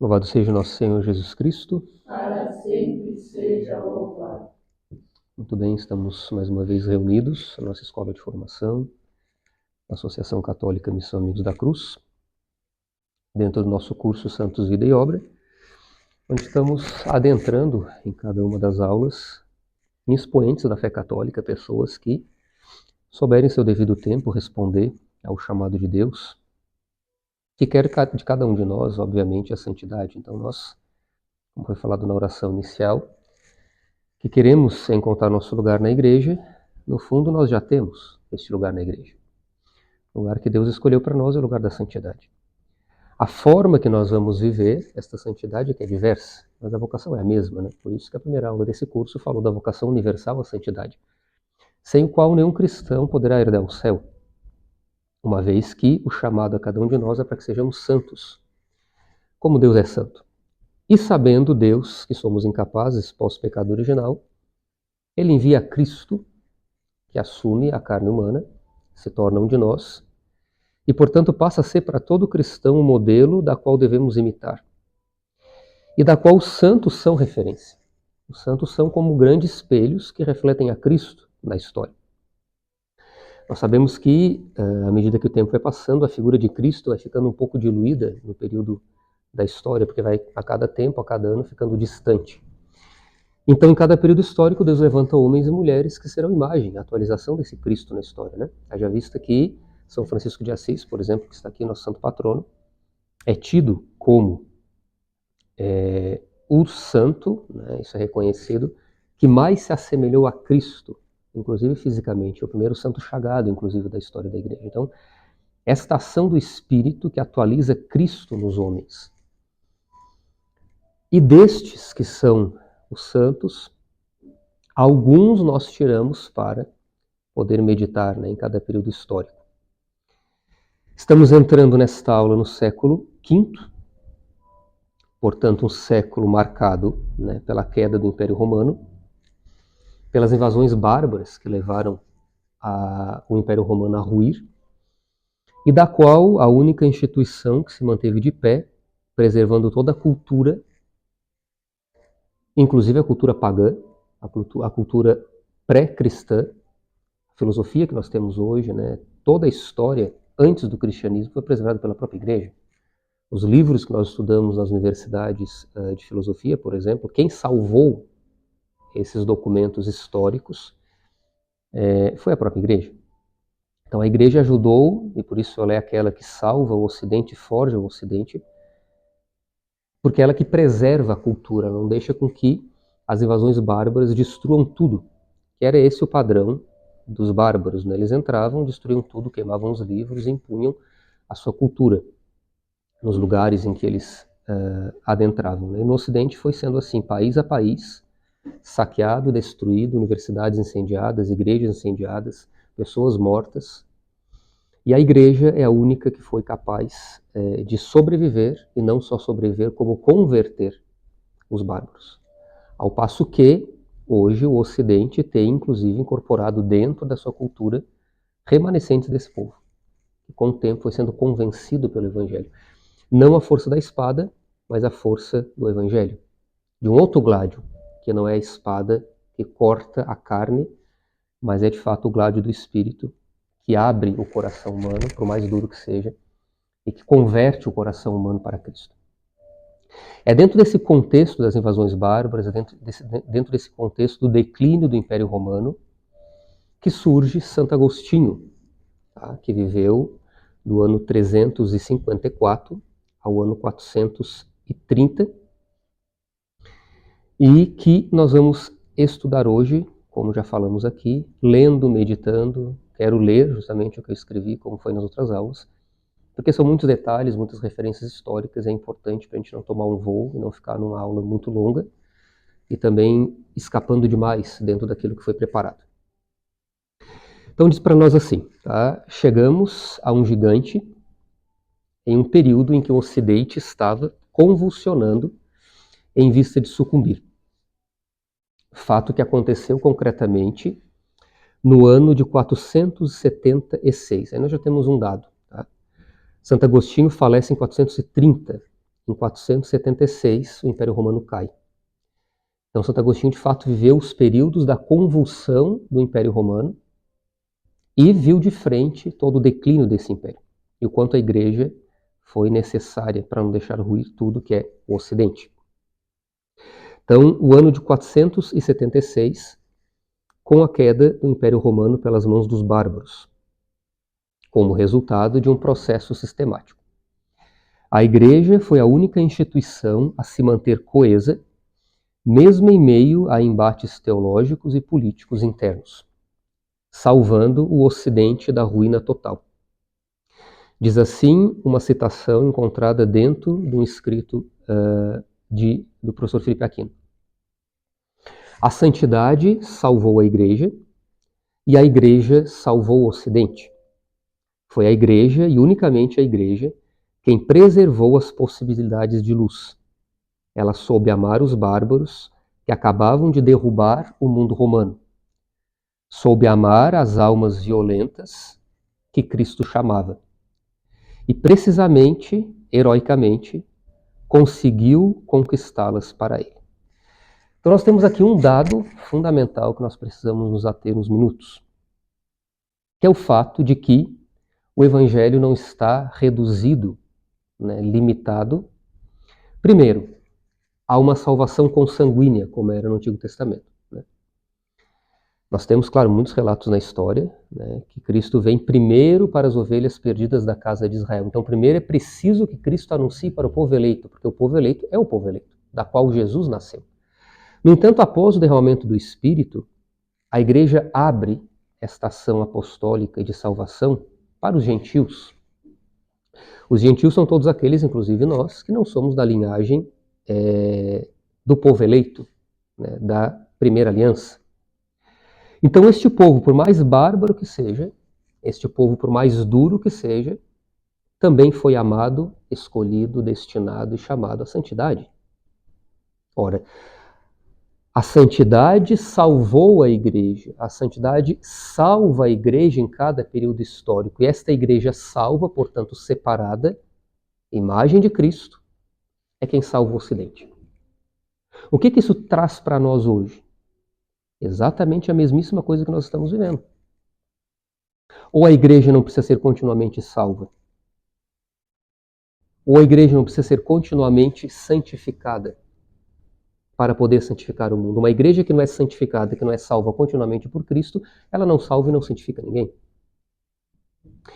Louvado seja o nosso Senhor Jesus Cristo. Para sempre seja louvado. Muito bem, estamos mais uma vez reunidos na nossa escola de formação, a Associação Católica Missão Amigos da Cruz, dentro do nosso curso Santos, Vida e Obra, onde estamos adentrando em cada uma das aulas em expoentes da fé católica, pessoas que souberem seu devido tempo responder ao chamado de Deus, que quer de cada um de nós, obviamente, a santidade. Então nós, como foi falado na oração inicial, que queremos encontrar nosso lugar na igreja, no fundo nós já temos este lugar na igreja. O lugar que Deus escolheu para nós é o lugar da santidade. A forma que nós vamos viver esta santidade é que é diversa, mas a vocação é a mesma, né? Por isso que a primeira aula desse curso falou da vocação universal à santidade, sem o qual nenhum cristão poderá herdar o céu, uma vez que o chamado a cada um de nós é para que sejamos santos, como Deus é santo. E sabendo Deus que somos incapazes pós-pecado original, Ele envia Cristo, que assume a carne humana, se torna um de nós, e portanto passa a ser para todo cristão um modelo da qual devemos imitar, e da qual os santos são referência. Os santos são como grandes espelhos que refletem a Cristo na história. Nós sabemos que, à medida que o tempo vai passando, a figura de Cristo vai ficando um pouco diluída no período da história, porque vai a cada tempo, a cada ano, ficando distante. Então, em cada período histórico, Deus levanta homens e mulheres que serão imagem, a atualização desse Cristo na história, né? Haja vista que São Francisco de Assis, por exemplo, que está aqui, nosso santo patrono, é tido como o santo, né, isso é reconhecido, que mais se assemelhou a Cristo, inclusive fisicamente, o primeiro santo chagado, inclusive, da história da igreja. Então, esta ação do Espírito que atualiza Cristo nos homens. E destes que são os santos, alguns nós tiramos para poder meditar, né, em cada período histórico. Estamos entrando nesta aula no século V, portanto um século marcado, né, pela queda do Império Romano, pelas invasões bárbaras que levaram o Império Romano a ruir, e da qual a única instituição que se manteve de pé, preservando toda a cultura, inclusive a cultura pagã, a cultura pré-cristã, a filosofia que nós temos hoje, né, toda a história antes do cristianismo foi preservada pela própria igreja. Os livros que nós estudamos nas universidades de filosofia, por exemplo, quem salvou esses documentos históricos foi a própria igreja. Então a igreja ajudou, e por isso ela é aquela que salva o Ocidente, forja o Ocidente, porque ela que preserva a cultura, não deixa com que as invasões bárbaras destruam tudo. Que era esse o padrão dos bárbaros, né? Eles entravam, destruíam tudo, queimavam os livros e impunham a sua cultura nos lugares em que eles adentravam. E no Ocidente foi sendo assim, país a país, saqueado, destruído, universidades incendiadas, igrejas incendiadas, pessoas mortas. E a igreja é a única que foi capaz de sobreviver, e não só sobreviver, como converter os bárbaros. Ao passo que, hoje, o Ocidente tem, inclusive, incorporado dentro da sua cultura remanescentes desse povo, que com o tempo foi sendo convencido pelo Evangelho. Não a força da espada, mas a força do Evangelho. De um outro gládio, que não é a espada que corta a carne, mas é de fato o gládio do Espírito, que abre o coração humano, por mais duro que seja, e que converte o coração humano para Cristo. É dentro desse contexto das invasões bárbaras, é dentro desse contexto do declínio do Império Romano, que surge Santo Agostinho, tá? Que viveu do ano 354 ao ano 430, e que nós vamos estudar hoje, como já falamos aqui, lendo, meditando. Quero ler justamente o que eu escrevi, como foi nas outras aulas, porque são muitos detalhes, muitas referências históricas, é importante para a gente não tomar um voo e não ficar numa aula muito longa, e também escapando demais dentro daquilo que foi preparado. Então diz para nós assim, tá? Chegamos a um gigante em um período em que o Ocidente estava convulsionando em vista de sucumbir. Fato que aconteceu concretamente no ano de 476. Aí nós já temos um dado. Tá? Santo Agostinho falece em 430. em 476, o Império Romano cai. Então, Santo Agostinho, de fato, viveu os períodos da convulsão do Império Romano e viu de frente todo o declínio desse império e o quanto a Igreja foi necessária para não deixar ruir tudo que é o Ocidente. Então, o ano de 476, com a queda do Império Romano pelas mãos dos bárbaros, como resultado de um processo sistemático. A Igreja foi a única instituição a se manter coesa, mesmo em meio a embates teológicos e políticos internos, salvando o Ocidente da ruína total. Diz assim uma citação encontrada dentro de um escrito do professor Felipe Aquino. A santidade salvou a Igreja e a Igreja salvou o Ocidente. Foi a Igreja, e unicamente a Igreja, quem preservou as possibilidades de luz. Ela soube amar os bárbaros que acabavam de derrubar o mundo romano. Soube amar as almas violentas que Cristo chamava. E precisamente, heroicamente, conseguiu conquistá-las para ele. Então nós temos aqui um dado fundamental que nós precisamos nos ater uns minutos, que é o fato de que o Evangelho não está reduzido, limitado, primeiro, a uma salvação consanguínea, como era no Antigo Testamento. Nós temos, claro, muitos relatos na história, que Cristo vem primeiro para as ovelhas perdidas da casa de Israel. Então, primeiro é preciso que Cristo anuncie para o povo eleito, porque o povo eleito é o povo eleito, da qual Jesus nasceu. No entanto, após o derramamento do Espírito, a Igreja abre esta ação apostólica de salvação para os gentios. Os gentios são todos aqueles, inclusive nós, que não somos da linhagem do povo eleito, da primeira aliança. Então este povo, por mais bárbaro que seja, este povo, por mais duro que seja, também foi amado, escolhido, destinado e chamado à santidade. Ora, a santidade salvou a Igreja, a santidade salva a Igreja em cada período histórico, e esta Igreja salva, portanto separada, imagem de Cristo, é quem salva o Ocidente. O que isso traz para nós hoje? Exatamente a mesmíssima coisa que nós estamos vivendo. Ou a Igreja não precisa ser continuamente salva? Ou a Igreja não precisa ser continuamente santificada para poder santificar o mundo? Uma Igreja que não é santificada, que não é salva continuamente por Cristo, ela não salva e não santifica ninguém.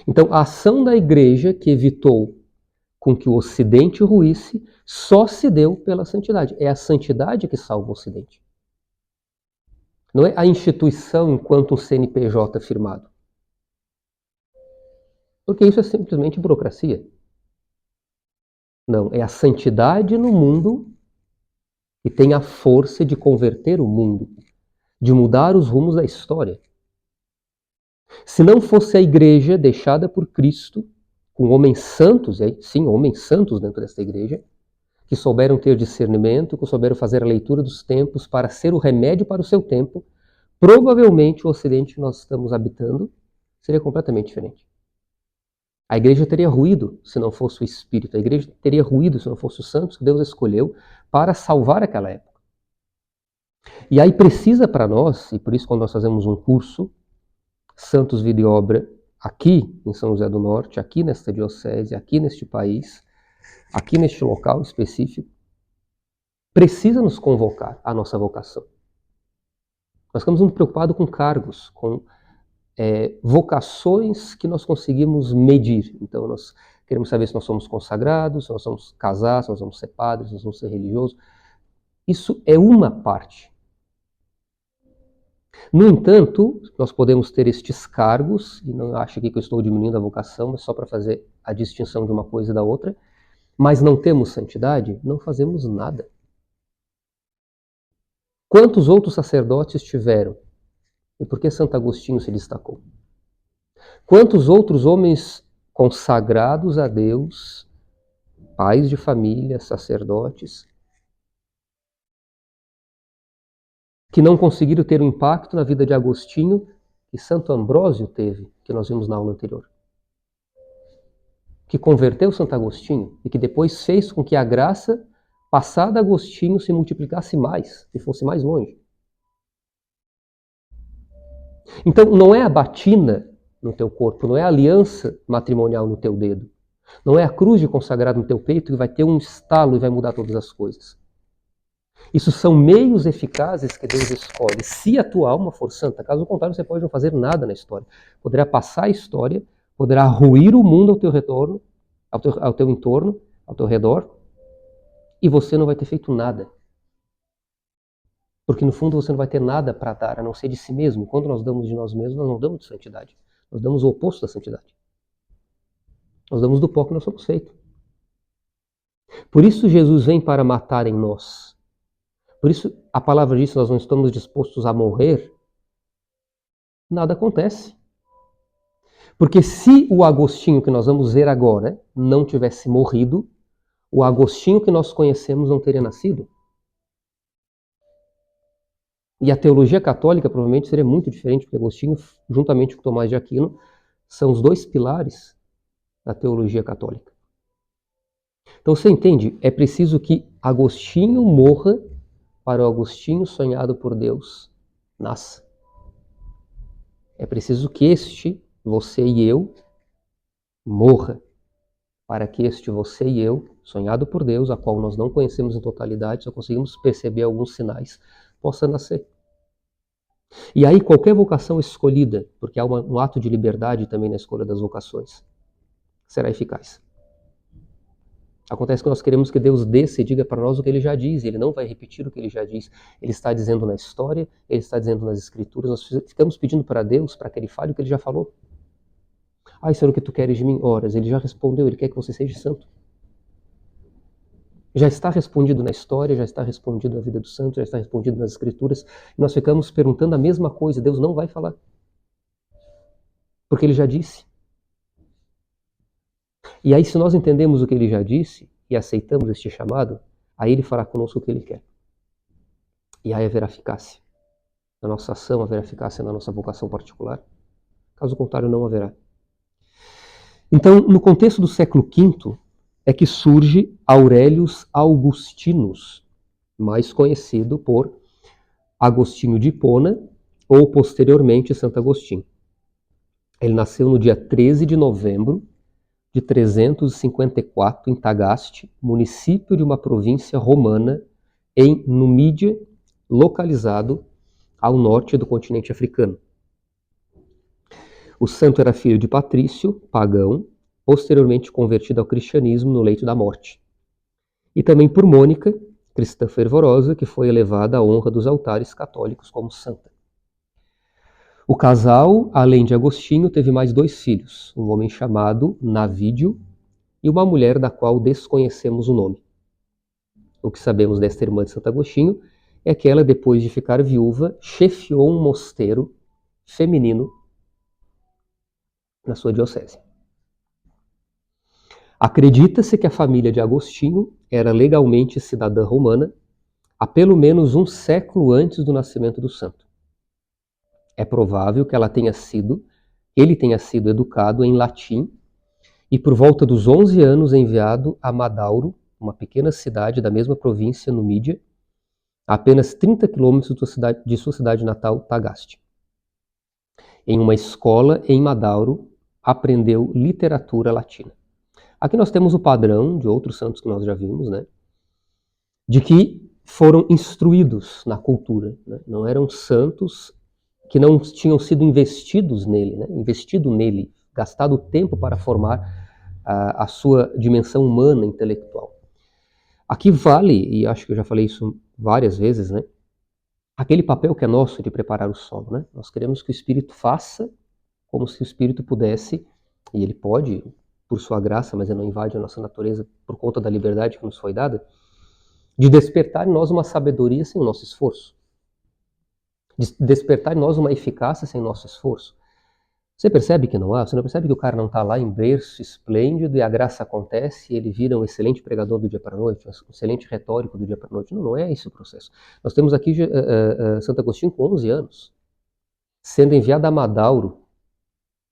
Então, a ação da Igreja que evitou com que o Ocidente ruísse só se deu pela santidade. É a santidade que salva o Ocidente. Não é a instituição enquanto um CNPJ firmado. Porque isso é simplesmente burocracia. Não, é a santidade no mundo que tem a força de converter o mundo, de mudar os rumos da história. Se não fosse a Igreja deixada por Cristo, com homens santos, sim, homens santos dentro desta Igreja, que souberam ter discernimento, que souberam fazer a leitura dos tempos para ser o remédio para o seu tempo, provavelmente o Ocidente que nós estamos habitando seria completamente diferente. A Igreja teria ruído se não fosse o Espírito. A Igreja teria ruído se não fosse os santos que Deus escolheu para salvar aquela época. E aí precisa para nós, e por isso quando nós fazemos um curso, Santos Vida e Obra, aqui em São José do Norte, aqui nesta diocese, aqui neste país, aqui neste local específico, precisa nos convocar a nossa vocação. Nós ficamos muito preocupados com cargos, com vocações que nós conseguimos medir. Então nós queremos saber se nós somos consagrados, se nós vamos casar, se nós vamos ser padres, se nós vamos ser religiosos. Isso é uma parte. No entanto, nós podemos ter estes cargos, e não acho aqui que eu estou diminuindo a vocação, mas só para fazer a distinção de uma coisa e da outra, mas não temos santidade, não fazemos nada. Quantos outros sacerdotes tiveram? E por que Santo Agostinho se destacou? Quantos outros homens consagrados a Deus, pais de família, sacerdotes, que não conseguiram ter o impacto na vida de Agostinho que Santo Ambrósio teve, que nós vimos na aula anterior? que converteu Santo Agostinho e que depois fez com que a graça passada a Agostinho se multiplicasse mais e fosse mais longe. Então, não é a batina no teu corpo, não é a aliança matrimonial no teu dedo, não é a cruz de consagrado no teu peito que vai ter um estalo e vai mudar todas as coisas. Isso são meios eficazes que Deus escolhe, se a tua alma for santa. Caso contrário, você pode não fazer nada na história. Poderá passar a história, poderá ruir o mundo ao teu retorno, ao teu entorno, ao teu redor, e você não vai ter feito nada. Porque no fundo você não vai ter nada para dar, a não ser de si mesmo. Quando nós damos de nós mesmos, nós não damos de santidade. Nós damos o oposto da santidade. Nós damos do pó que nós somos feitos. Por isso Jesus vem para matar em nós. Por isso a palavra diz que nós não estamos dispostos a morrer. Nada acontece. Porque se o Agostinho que nós vamos ver agora não tivesse morrido, o Agostinho que nós conhecemos não teria nascido. E a teologia católica provavelmente seria muito diferente, porque Agostinho, juntamente com Tomás de Aquino, são os dois pilares da teologia católica. Então você entende? É preciso que Agostinho morra para o Agostinho sonhado por Deus nasça. É preciso que este, você e eu, morra para que este, você e eu, sonhado por Deus, a qual nós não conhecemos em totalidade, só conseguimos perceber alguns sinais, possa nascer. E aí qualquer vocação escolhida, porque há um ato de liberdade também na escolha das vocações, será eficaz. Acontece que nós queremos que Deus desça e diga para nós o que Ele já diz, e Ele não vai repetir o que Ele já diz. Ele está dizendo na história, Ele está dizendo nas Escrituras, nós ficamos pedindo para Deus para que Ele fale o que Ele já falou. Senhor, o que Tu queres de mim? Horas, Ele já respondeu, Ele quer que você seja santo. Já está respondido na história, já está respondido na vida do santo, já está respondido nas Escrituras, e nós ficamos perguntando a mesma coisa, Deus não vai falar. Porque Ele já disse. E aí, se nós entendemos o que Ele já disse e aceitamos este chamado, aí Ele fará conosco o que Ele quer. E aí haverá eficácia na nossa ação, haverá eficácia na nossa vocação particular. Caso contrário, não haverá. Então, no contexto do século V, é que surge Aurelius Augustinus, mais conhecido por Agostinho de Hipona ou posteriormente Santo Agostinho. Ele nasceu no dia 13 de novembro de 354 em Tagaste, município de uma província romana em Numídia, localizado ao norte do continente africano. O santo era filho de Patrício, pagão, posteriormente convertido ao cristianismo no leito da morte. E também por Mônica, cristã fervorosa, que foi elevada à honra dos altares católicos como santa. O casal, além de Agostinho, teve mais 2 filhos, um homem chamado Navídio e uma mulher da qual desconhecemos o nome. O que sabemos desta irmã de Santo Agostinho é que ela, depois de ficar viúva, chefiou um mosteiro feminino na sua diocese. Acredita-se que a família de Agostinho era legalmente cidadã romana há pelo menos um século antes do nascimento do santo. É provável que ele tenha sido educado em latim e por volta dos 11 anos enviado a Madauro, uma pequena cidade da mesma província, Numídia, a apenas 30 quilômetros de sua cidade natal, Tagaste. Em uma escola em Madauro, aprendeu literatura latina. Aqui nós temos o padrão de outros santos que nós já vimos, né? De que foram instruídos na cultura, né? Não eram santos que não tinham sido investidos nele, né? Investido nele, gastado tempo para formar a sua dimensão humana, intelectual. Aqui vale, e acho que eu já falei isso várias vezes, né? Aquele papel que é nosso de preparar o solo, né? Nós queremos que o Espírito faça como se o Espírito pudesse, e ele pode, por sua graça, mas ele não invade a nossa natureza por conta da liberdade que nos foi dada, de despertar em nós uma sabedoria sem o nosso esforço. De despertar em nós uma eficácia sem nosso esforço. Você percebe que não há? Você não percebe que o cara não está lá em berço esplêndido e a graça acontece e ele vira um excelente pregador do dia para a noite, um excelente retórico do dia para a noite? Não, não é esse o processo. Nós temos aqui Santo Agostinho com 11 anos, sendo enviado a Madauro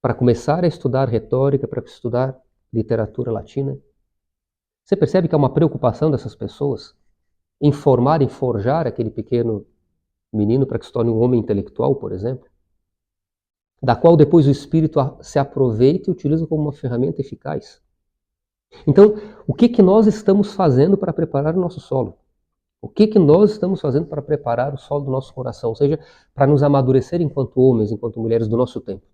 para começar a estudar retórica, para estudar literatura latina. Você percebe que há uma preocupação dessas pessoas em formar, em forjar aquele pequeno menino para que se torne um homem intelectual, por exemplo, da qual depois o Espírito se aproveita e utiliza como uma ferramenta eficaz. Então, o que nós estamos fazendo para preparar o nosso solo? O que nós estamos fazendo para preparar o solo do nosso coração? Ou seja, para nos amadurecer enquanto homens, enquanto mulheres do nosso tempo.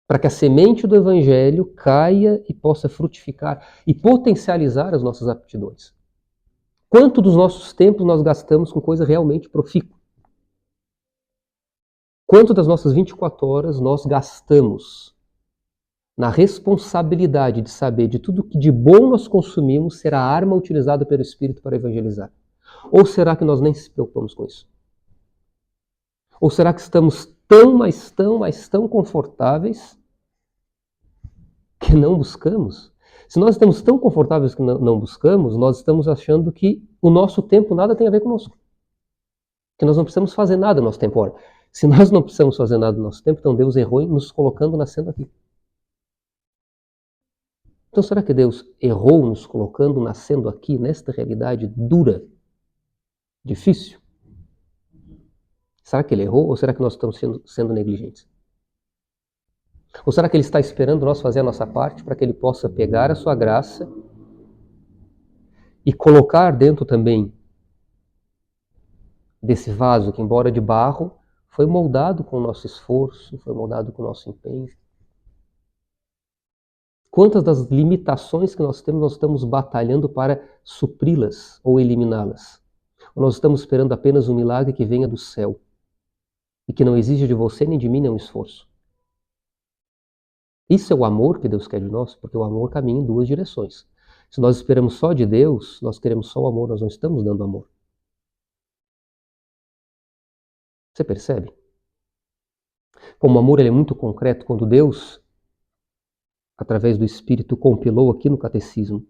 Para que a semente do Evangelho caia e possa frutificar e potencializar as nossas aptidões. Quanto dos nossos tempos nós gastamos com coisa realmente profícua? Quanto das nossas 24 horas nós gastamos na responsabilidade de saber de tudo que de bom nós consumimos ser a arma utilizada pelo Espírito para evangelizar? Ou será que nós nem se preocupamos com isso? Ou será que estamos tão confortáveis que não buscamos? Se nós estamos tão confortáveis que não buscamos, nós estamos achando que o nosso tempo nada tem a ver conosco. Que nós não precisamos fazer nada no nosso tempo. Ora, se nós não precisamos fazer nada no nosso tempo, então Deus errou em nos colocando nascendo aqui. Então será que Deus errou nos colocando nascendo aqui, nesta realidade dura, difícil? Será que Ele errou ou será que nós estamos sendo negligentes? Ou será que Ele está esperando nós fazer a nossa parte para que Ele possa pegar a sua graça e colocar dentro também desse vaso que, embora de barro, foi moldado com o nosso esforço, foi moldado com o nosso empenho? Quantas das limitações que nós temos, nós estamos batalhando para supri-las ou eliminá-las? Ou nós estamos esperando apenas um milagre que venha do céu e que não exige de você nem de mim nenhum esforço? Isso é o amor que Deus quer de nós, porque o amor caminha em duas direções. Se nós esperamos só de Deus, nós queremos só o amor, nós não estamos dando amor. Você percebe? Como o amor ele é muito concreto, quando Deus, através do Espírito, compilou aqui no Catecismo,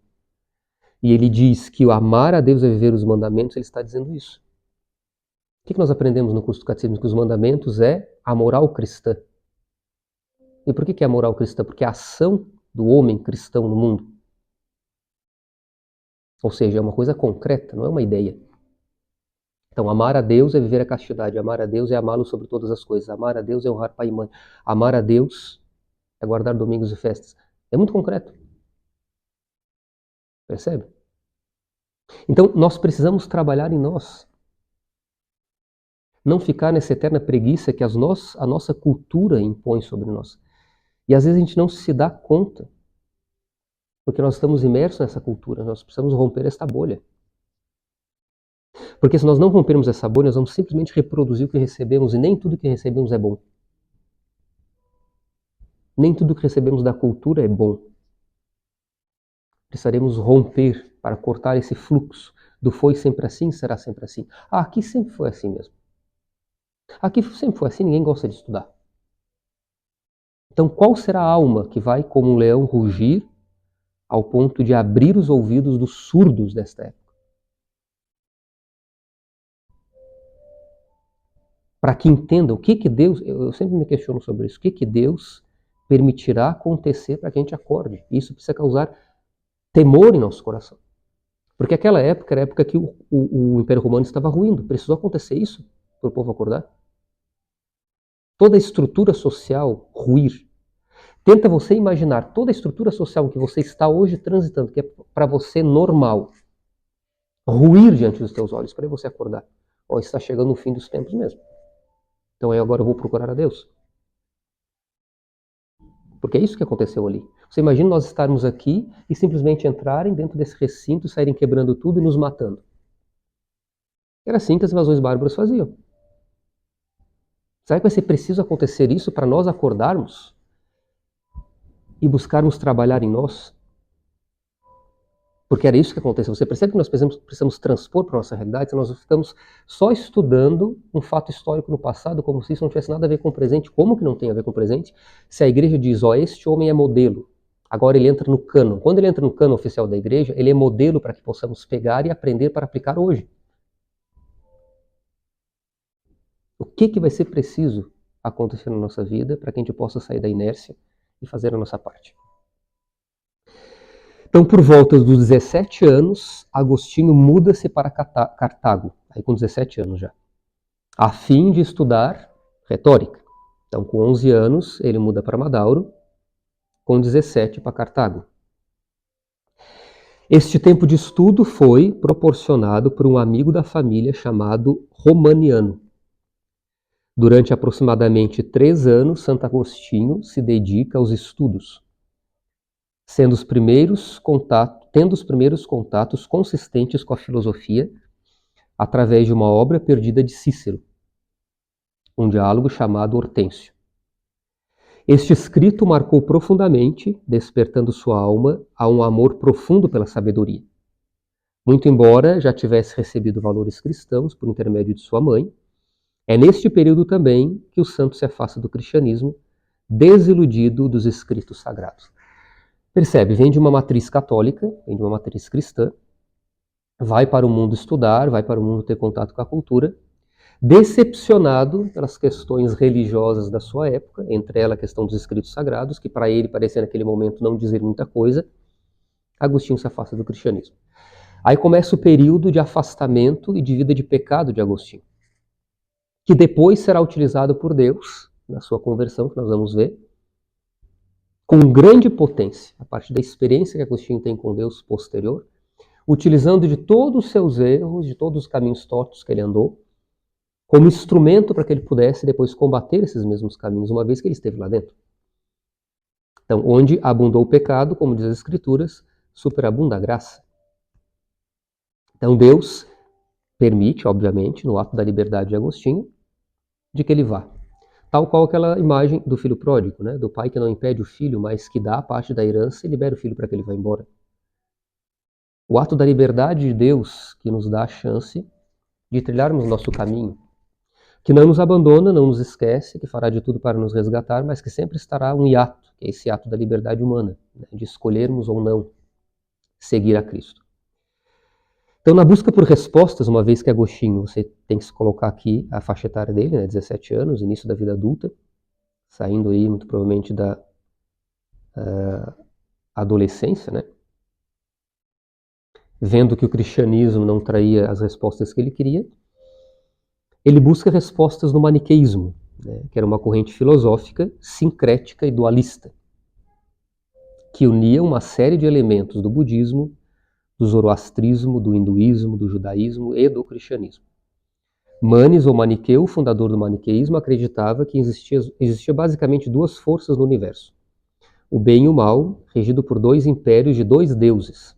e ele diz que o amar a Deus é viver os mandamentos, ele está dizendo isso. O que nós aprendemos no curso do Catecismo? Que os mandamentos é a moral cristã. E por que é a moral cristã? Porque é a ação do homem cristão no mundo. Ou seja, é uma coisa concreta, não é uma ideia. Então, amar a Deus é viver a castidade, amar a Deus é amá-lo sobre todas as coisas, amar a Deus é honrar pai e mãe, amar a Deus é guardar domingos e festas. É muito concreto. Percebe? Então, nós precisamos trabalhar em nós. Não ficar nessa eterna preguiça que a nossa cultura impõe sobre nós. E às vezes a gente não se dá conta, porque nós estamos imersos nessa cultura, nós precisamos romper esta bolha. Porque se nós não rompermos essa bolha, nós vamos simplesmente reproduzir o que recebemos, e nem tudo que recebemos é bom. Nem tudo que recebemos da cultura é bom. Precisaremos romper para cortar esse fluxo do foi sempre assim, será sempre assim. Ah, aqui sempre foi assim mesmo. Aqui sempre foi assim, ninguém gosta de estudar. Então qual será a alma que vai como um leão rugir ao ponto de abrir os ouvidos dos surdos desta época? Para que entenda o que Deus, eu sempre me questiono sobre isso, o que Deus permitirá acontecer para que a gente acorde. Isso precisa causar temor em nosso coração. Porque aquela época era a época que o Império Romano estava ruindo. Precisou acontecer isso para o povo acordar. Toda a estrutura social ruir. Tenta você imaginar toda a estrutura social que você está hoje transitando, que é para você normal, ruir diante dos teus olhos, para você acordar. Ó, está chegando o fim dos tempos mesmo. Então agora eu vou procurar a Deus. Porque é isso que aconteceu ali. Você imagina nós estarmos aqui e simplesmente entrarem dentro desse recinto, saírem quebrando tudo e nos matando. Era assim que as invasões bárbaras faziam. Será que vai ser preciso acontecer isso para nós acordarmos e buscarmos trabalhar em nós? Porque era isso que aconteceu. Você percebe que nós precisamos transpor para a nossa realidade, se nós ficamos só estudando um fato histórico no passado, como se isso não tivesse nada a ver com o presente. Como que não tem a ver com o presente? Se a igreja diz, ó, este homem é modelo, agora ele entra no cânon. Quando ele entra no cânon oficial da igreja, ele é modelo para que possamos pegar e aprender para aplicar hoje. O que vai ser preciso acontecer na nossa vida para que a gente possa sair da inércia e fazer a nossa parte? Então, por volta dos 17 anos, Agostinho muda-se para Cartago, aí com 17 anos já, a fim de estudar retórica. Então, com 11 anos, ele muda para Madauro, com 17 para Cartago. Este tempo de estudo foi proporcionado por um amigo da família chamado Romaniano. Durante aproximadamente 3 anos, Santo Agostinho se dedica aos estudos, tendo os primeiros contatos consistentes com a filosofia através de uma obra perdida de Cícero, um diálogo chamado Hortêncio. Este escrito marcou profundamente, despertando sua alma a um amor profundo pela sabedoria. Muito embora já tivesse recebido valores cristãos por intermédio de sua mãe, é neste período também que o santo se afasta do cristianismo, desiludido dos escritos sagrados. Percebe, vem de uma matriz católica, vem de uma matriz cristã, vai para o mundo estudar, vai para o mundo ter contato com a cultura, decepcionado pelas questões religiosas da sua época, entre elas a questão dos escritos sagrados, que para ele parecia naquele momento não dizer muita coisa, Agostinho se afasta do cristianismo. Aí começa o período de afastamento e de vida de pecado de Agostinho, que depois será utilizado por Deus, na sua conversão, que nós vamos ver, com grande potência, a partir da experiência que Agostinho tem com Deus posterior, utilizando de todos os seus erros, de todos os caminhos tortos que ele andou, como instrumento para que ele pudesse depois combater esses mesmos caminhos, uma vez que ele esteve lá dentro. Então, onde abundou o pecado, como diz as Escrituras, superabunda a graça. Então, Deus permite, obviamente, no ato da liberdade de Agostinho, de que ele vá. Tal qual aquela imagem do filho pródigo, né? Do pai que não impede o filho, mas que dá a parte da herança e libera o filho para que ele vá embora. O ato da liberdade de Deus que nos dá a chance de trilharmos o nosso caminho, que não nos abandona, não nos esquece, que fará de tudo para nos resgatar, mas que sempre estará um hiato, que é esse ato da liberdade humana, né? De escolhermos ou não seguir a Cristo. Então, na busca por respostas, uma vez que Agostinho, você tem que se colocar aqui a faixa etária dele, né, 17 anos, início da vida adulta, saindo aí muito provavelmente da adolescência, né? Vendo que o cristianismo não traía as respostas que ele queria, ele busca respostas no maniqueísmo, né, que era uma corrente filosófica sincrética e dualista, que unia uma série de elementos do budismo, do zoroastrismo, do hinduísmo, do judaísmo e do cristianismo. Manes, ou Maniqueu, fundador do maniqueísmo, acreditava que existia basicamente duas forças no universo: o bem e o mal, regido por dois impérios de dois deuses.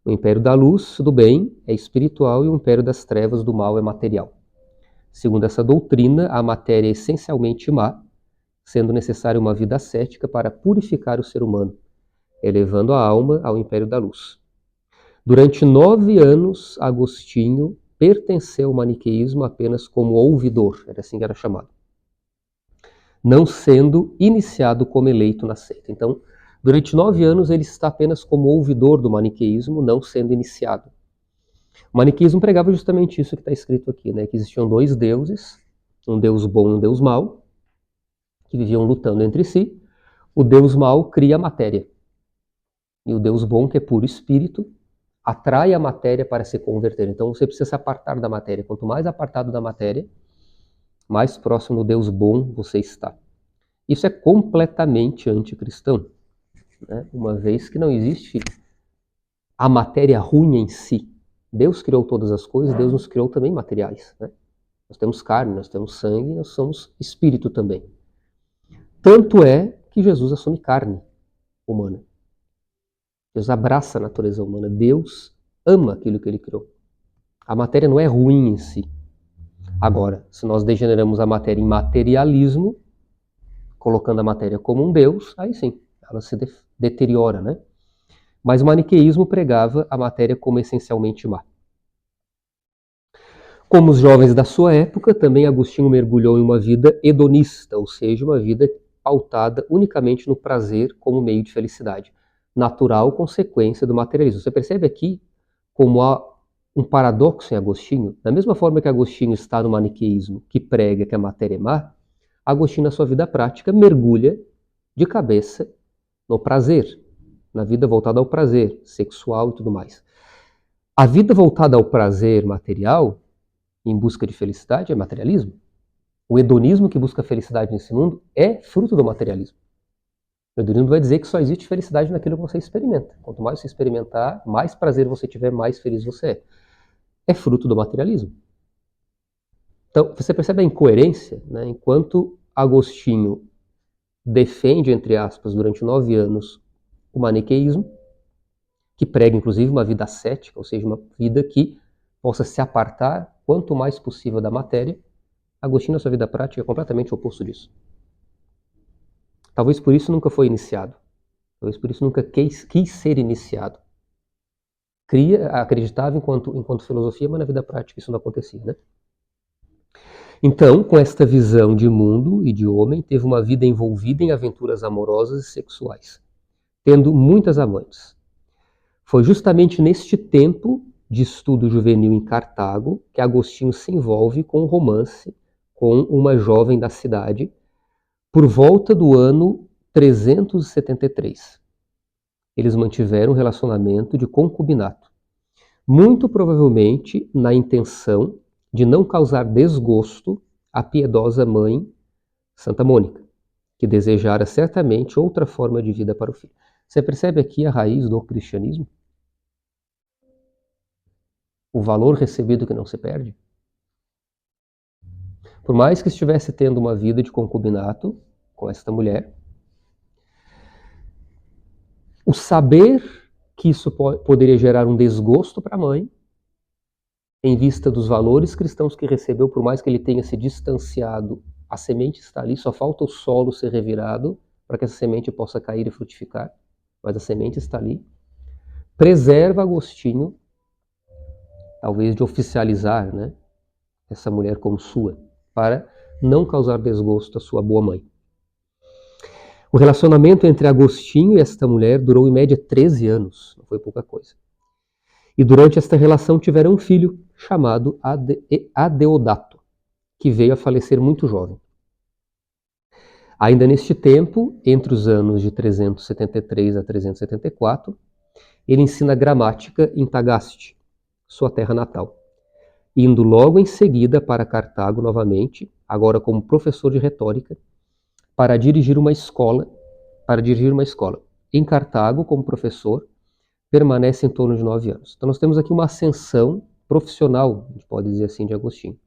O império da luz, do bem, é espiritual e o império das trevas, do mal, é material. Segundo essa doutrina, a matéria é essencialmente má, sendo necessária uma vida ascética para purificar o ser humano, elevando a alma ao império da luz. Durante 9 anos, Agostinho pertenceu ao maniqueísmo apenas como ouvidor, era assim que era chamado, não sendo iniciado como eleito na seita. Então, durante 9 anos ele está apenas como ouvidor do maniqueísmo, não sendo iniciado. O maniqueísmo pregava justamente isso que está escrito aqui, né? Que existiam dois deuses, um deus bom e um deus mau, que viviam lutando entre si. O deus mau cria a matéria, e o deus bom, que é puro espírito, atrai a matéria para se converter. Então você precisa se apartar da matéria. Quanto mais apartado da matéria, mais próximo do Deus bom você está. Isso é completamente anticristão, né? Uma vez que não existe a matéria ruim em si. Deus criou todas as coisas, Deus nos criou também materiais, né? Nós temos carne, nós temos sangue, nós somos espírito também. Tanto é que Jesus assume carne humana. Deus abraça a natureza humana. Deus ama aquilo que ele criou. A matéria não é ruim em si. Agora, se nós degeneramos a matéria em materialismo, colocando a matéria como um Deus, aí sim, ela se deteriora, né? Mas o maniqueísmo pregava a matéria como essencialmente má. Como os jovens da sua época, também Agostinho mergulhou em uma vida hedonista, ou seja, uma vida pautada unicamente no prazer como meio de felicidade, natural consequência do materialismo. Você percebe aqui como há um paradoxo em Agostinho? Da mesma forma que Agostinho está no maniqueísmo, que prega que a matéria é má, Agostinho, na sua vida prática, mergulha de cabeça no prazer. na vida voltada ao prazer sexual e tudo mais. A vida voltada ao prazer material, em busca de felicidade, é materialismo. O hedonismo que busca felicidade nesse mundo é fruto do materialismo. O hedonismo vai dizer que só existe felicidade naquilo que você experimenta. Quanto mais você experimentar, mais prazer você tiver, mais feliz você é. É fruto do materialismo. Então, você percebe a incoerência, né? Enquanto Agostinho defende, entre aspas, durante 9 anos, o maniqueísmo, que prega, inclusive, uma vida ascética, ou seja, uma vida que possa se apartar quanto mais possível da matéria, Agostinho, na sua vida prática, é completamente o oposto disso. Talvez por isso nunca foi iniciado. Talvez por isso nunca quis ser iniciado. Acreditava enquanto filosofia, mas na vida prática isso não acontecia, né? Então, com esta visão de mundo e de homem, teve uma vida envolvida em aventuras amorosas e sexuais, tendo muitas amantes. Foi justamente neste tempo de estudo juvenil em Cartago que Agostinho se envolve com um romance com uma jovem da cidade por volta do ano 373. Eles mantiveram um relacionamento de concubinato, muito provavelmente na intenção de não causar desgosto à piedosa mãe Santa Mônica, que desejara certamente outra forma de vida para o filho. Você percebe aqui a raiz do cristianismo? O valor recebido que não se perde? Por mais que estivesse tendo uma vida de concubinato com esta mulher, o saber que isso poderia gerar um desgosto para a mãe, em vista dos valores cristãos que recebeu, por mais que ele tenha se distanciado, a semente está ali, só falta o solo ser revirado para que essa semente possa cair e frutificar, mas a semente está ali. Preserva Agostinho, talvez de oficializar, né, essa mulher como sua, para não causar desgosto à sua boa mãe. O relacionamento entre Agostinho e esta mulher durou em média 13 anos, não foi pouca coisa. E durante esta relação tiveram um filho chamado Adeodato, que veio a falecer muito jovem. Ainda neste tempo, entre os anos de 373 a 374, ele ensina gramática em Tagaste, sua terra natal, indo logo em seguida para Cartago novamente, agora como professor de retórica, para dirigir uma escola. Em Cartago, como professor, permanece em torno de 9 anos. Então nós temos aqui uma ascensão profissional, a gente pode dizer assim, de Agostinho.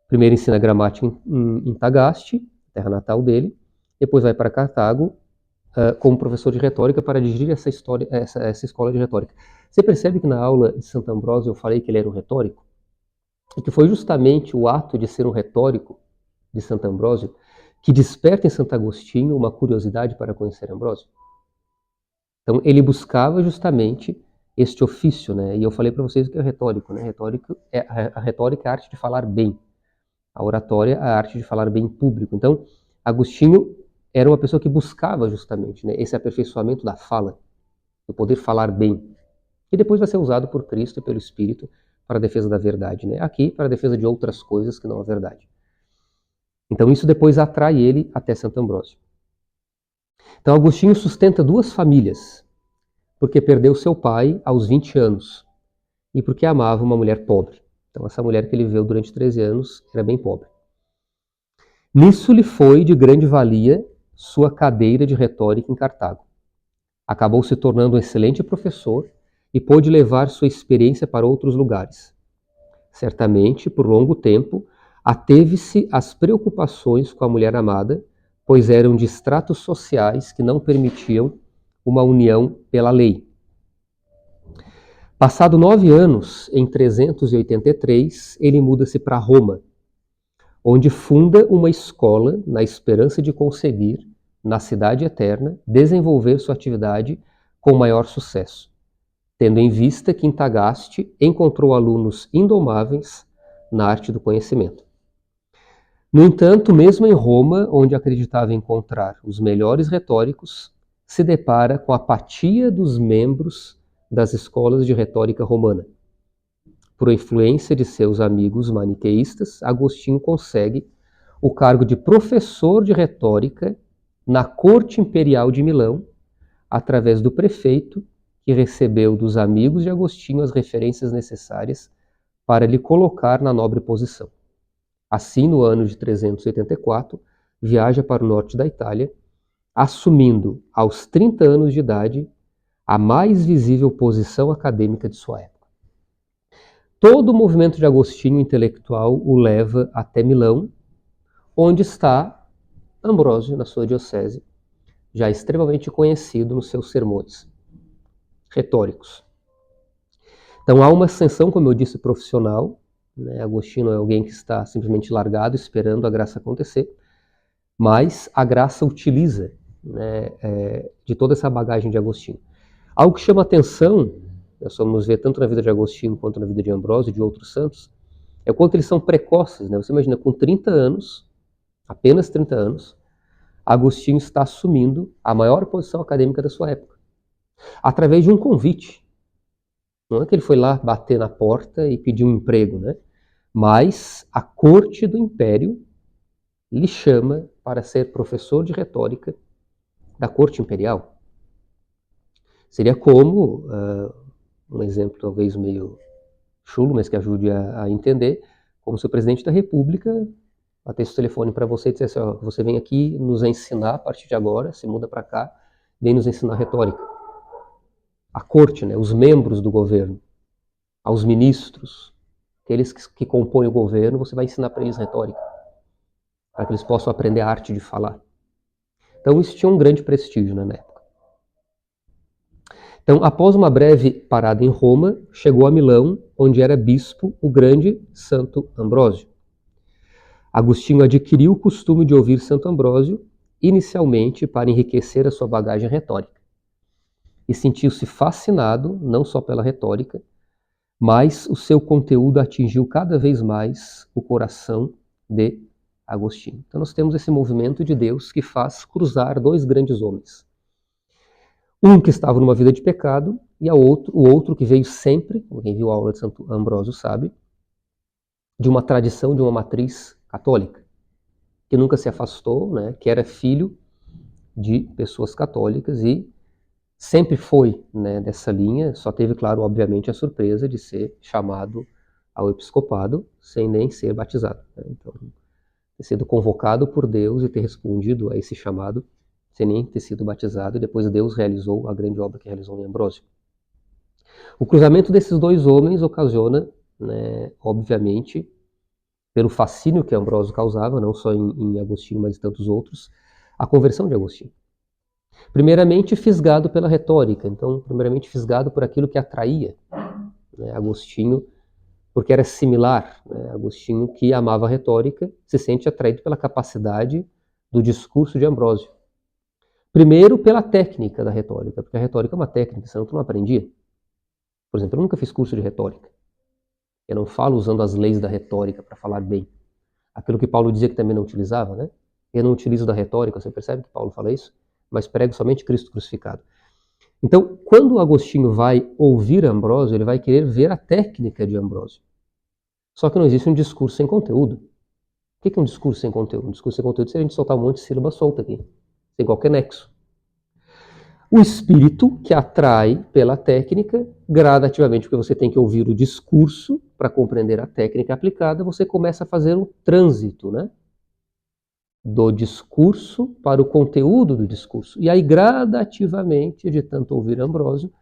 Primeiro ensina gramática em Tagaste, terra natal dele, depois vai para Cartago como professor de retórica para dirigir essa escola de retórica. Você percebe que na aula de Santo Ambrósio eu falei que ele era um retórico? E que foi justamente o ato de ser um retórico de Santo Ambrósio que desperta em Santo Agostinho uma curiosidade para conhecer Ambrósio. Então ele buscava justamente este ofício, né? E eu falei para vocês que é retórico, né? A retórica é a arte de falar bem. A oratória é a arte de falar bem em público. Então, Agostinho era uma pessoa que buscava justamente, né, esse aperfeiçoamento da fala, do poder falar bem, que depois vai ser usado por Cristo e pelo Espírito para a defesa da verdade, né? Aqui para a defesa de outras coisas que não a verdade. Então isso depois atrai ele até Santo Ambrósio. Então Agostinho sustenta 2 famílias, porque perdeu seu pai aos 20 anos e porque amava uma mulher pobre. Então essa mulher que ele viveu durante 13 anos era bem pobre. Nisso lhe foi de grande valia sua cadeira de retórica em Cartago. Acabou se tornando um excelente professor e pôde levar sua experiência para outros lugares. Certamente, por longo tempo, ateve-se às preocupações com a mulher amada, pois eram de estratos sociais que não permitiam uma união pela lei. Passado 9 anos, em 383, ele muda-se para Roma, onde funda uma escola na esperança de conseguir, na cidade eterna, desenvolver sua atividade com maior sucesso, tendo em vista que em Tagaste encontrou alunos indomáveis na arte do conhecimento. No entanto, mesmo em Roma, onde acreditava encontrar os melhores retóricos, se depara com a apatia dos membros das escolas de retórica romana. Por influência de seus amigos maniqueístas, Agostinho consegue o cargo de professor de retórica na corte imperial de Milão, através do prefeito, que recebeu dos amigos de Agostinho as referências necessárias para lhe colocar na nobre posição. Assim, no ano de 384, viaja para o norte da Itália, assumindo, aos 30 anos de idade, a mais visível posição acadêmica de sua época. Todo o movimento de Agostinho intelectual o leva até Milão, onde está Ambrósio, na sua diocese, já extremamente conhecido nos seus sermões retóricos. Então há uma ascensão, como eu disse, profissional. Agostinho é alguém que está simplesmente largado, esperando a graça acontecer, mas a graça utiliza de toda essa bagagem de Agostinho. Algo que chama atenção, nós vamos ver tanto na vida de Agostinho quanto na vida de Ambrósio e de outros santos, é o quanto eles são precoces. Você imagina, com 30 anos, apenas 30 anos, Agostinho está assumindo a maior posição acadêmica da sua época, através de um convite. Não é que ele foi lá bater na porta e pedir um emprego, mas a corte do império lhe chama para ser professor de retórica da corte imperial. Seria como, um exemplo talvez meio chulo, mas que ajude a entender, como se o presidente da república batesse o telefone para você e dissesse: você vem aqui nos ensinar a partir de agora, se muda para cá, vem nos ensinar retórica. A corte, os membros do governo, aos ministros, aqueles que compõem o governo, você vai ensinar para eles retórica, para que eles possam aprender a arte de falar. Então isso tinha um grande prestígio na época. Então, após uma breve parada em Roma, chegou a Milão, onde era bispo o grande Santo Ambrósio. Agostinho adquiriu o costume de ouvir Santo Ambrósio, inicialmente para enriquecer a sua bagagem retórica. E sentiu-se fascinado, não só pela retórica, mas o seu conteúdo atingiu cada vez mais o coração de Agostinho. Então nós temos esse movimento de Deus que faz cruzar dois grandes homens. Um que estava numa vida de pecado e o outro que veio sempre, quem viu a aula de Santo Ambrósio sabe, de uma tradição, de uma matriz católica, que nunca se afastou, que era filho de pessoas católicas e sempre foi dessa linha, só teve, claro, obviamente, a surpresa de ser chamado ao episcopado sem nem ser batizado. Então, ter sido convocado por Deus e ter respondido a esse chamado sem nem ter sido batizado, e depois Deus realizou a grande obra que realizou em Ambrósio. O cruzamento desses dois homens ocasiona, obviamente, pelo fascínio que Ambrósio causava, não só em Agostinho, mas em tantos outros, a conversão de Agostinho. Primeiramente fisgado pela retórica, então primeiramente fisgado por aquilo que atraía Agostinho, porque era similar. Agostinho, que amava a retórica, se sente atraído pela capacidade do discurso de Ambrósio. Primeiro pela técnica da retórica, porque a retórica é uma técnica, senão tu não aprendia. Por exemplo, eu nunca fiz curso de retórica. Eu não falo usando as leis da retórica para falar bem. Aquilo que Paulo dizia que também não utilizava, Eu não utilizo da retórica, você percebe que Paulo fala isso? Mas prego somente Cristo crucificado. Então, quando Agostinho vai ouvir Ambrósio, ele vai querer ver a técnica de Ambrósio. Só que não existe um discurso sem conteúdo. O que é um discurso sem conteúdo? Um discurso sem conteúdo seria a gente soltar um monte de sílaba solta aqui, sem qualquer nexo. O espírito que atrai pela técnica, gradativamente, porque você tem que ouvir o discurso para compreender a técnica aplicada, você começa a fazer um trânsito, do discurso para o conteúdo do discurso. E aí, gradativamente, de tanto ouvir Ambrósio,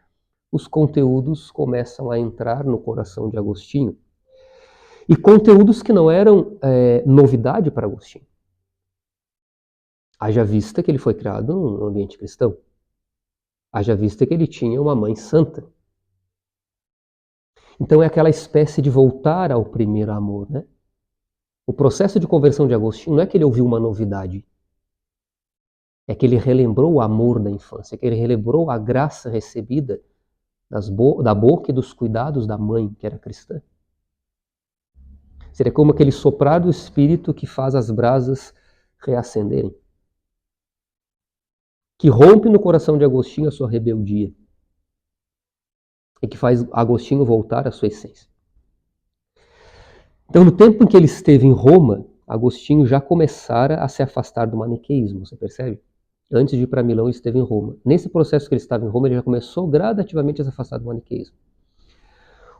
os conteúdos começam a entrar no coração de Agostinho. E conteúdos que não eram novidade para Agostinho. Haja vista que ele foi criado num ambiente cristão. Haja vista que ele tinha uma mãe santa. Então é aquela espécie de voltar ao primeiro amor, O processo de conversão de Agostinho não é que ele ouviu uma novidade. É que ele relembrou o amor da infância, que ele relembrou a graça recebida da boca e dos cuidados da mãe, que era cristã. Seria como aquele soprar do Espírito que faz as brasas reacenderem. Que rompe no coração de Agostinho a sua rebeldia. E que faz Agostinho voltar à sua essência. Então, no tempo em que ele esteve em Roma, Agostinho já começara a se afastar do maniqueísmo, você percebe? Antes de ir para Milão, ele esteve em Roma. Nesse processo que ele estava em Roma, ele já começou gradativamente a se afastar do maniqueísmo.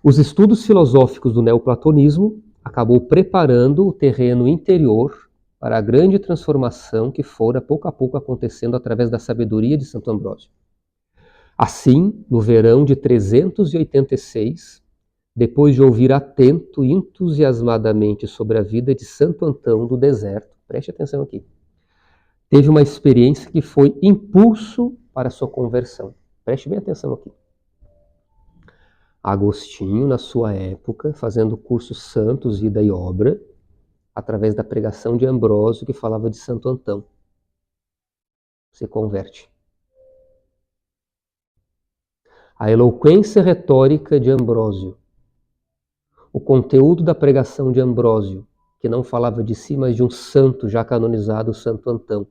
Os estudos filosóficos do neoplatonismo acabou preparando o terreno interior para a grande transformação que fora pouco a pouco acontecendo através da sabedoria de Santo Ambrósio. Assim, no verão de 386, depois de ouvir atento e entusiasmadamente sobre a vida de Santo Antão do deserto, preste atenção aqui, teve uma experiência que foi impulso para a sua conversão. Preste bem atenção aqui. Agostinho, na sua época, fazendo cursos santos, vida e obra, através da pregação de Ambrósio, que falava de Santo Antão, se converte. A eloquência retórica de Ambrósio, o conteúdo da pregação de Ambrósio, que não falava de si, mas de um santo já canonizado, Santo Antão,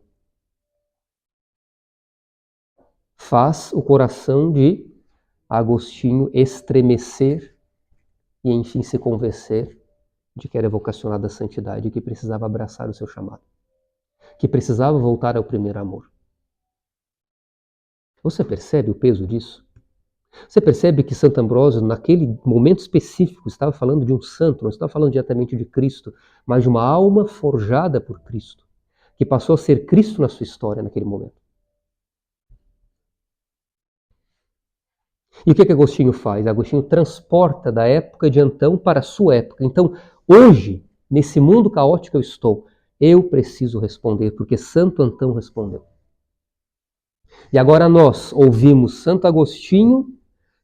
faz o coração de Agostinho estremecer e, enfim, se convencer de que era vocacionado à santidade e que precisava abraçar o seu chamado, que precisava voltar ao primeiro amor. Você percebe o peso disso? Você percebe que Santo Ambrósio, naquele momento específico, estava falando de um santo, não estava falando diretamente de Cristo, mas de uma alma forjada por Cristo, que passou a ser Cristo na sua história naquele momento. E o que Agostinho faz? Agostinho transporta da época de Antão para a sua época. Então, hoje, nesse mundo caótico que eu estou, eu preciso responder, porque Santo Antão respondeu. E agora nós ouvimos Santo Agostinho,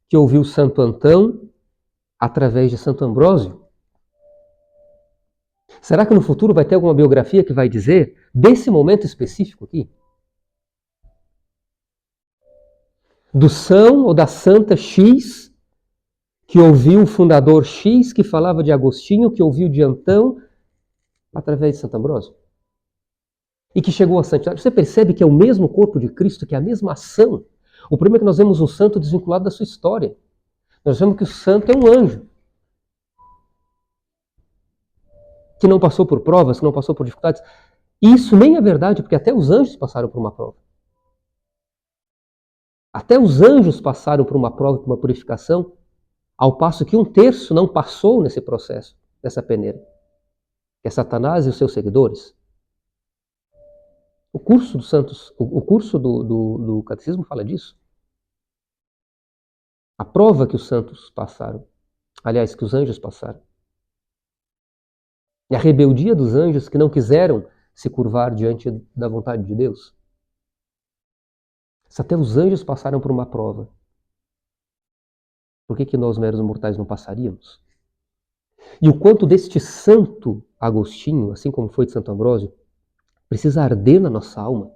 que ouviu Santo Antão, através de Santo Ambrósio. Será que no futuro vai ter alguma biografia que vai dizer desse momento específico aqui? Do São ou da Santa X, que ouviu o fundador X, que falava de Agostinho, que ouviu de Antão, através de Santo Ambrósio? E que chegou à santidade. Você percebe que é o mesmo corpo de Cristo, que é a mesma ação. O problema é que nós vemos um santo desvinculado da sua história. Nós vemos que o santo é um anjo, que não passou por provas, que não passou por dificuldades. E isso nem é verdade, porque até os anjos passaram por uma prova. Até os anjos passaram por uma prova, por uma purificação, ao passo que 1/3 não passou nesse processo, nessa peneira. Que é Satanás e os seus seguidores. O curso dos santos, o curso do catecismo fala disso. A prova que os santos passaram, aliás, que os anjos passaram. E a rebeldia dos anjos que não quiseram se curvar diante da vontade de Deus. Se até os anjos passaram por uma prova, por que nós, meros mortais, não passaríamos? E o quanto deste santo Agostinho, assim como foi de Santo Ambrósio, precisa arder na nossa alma.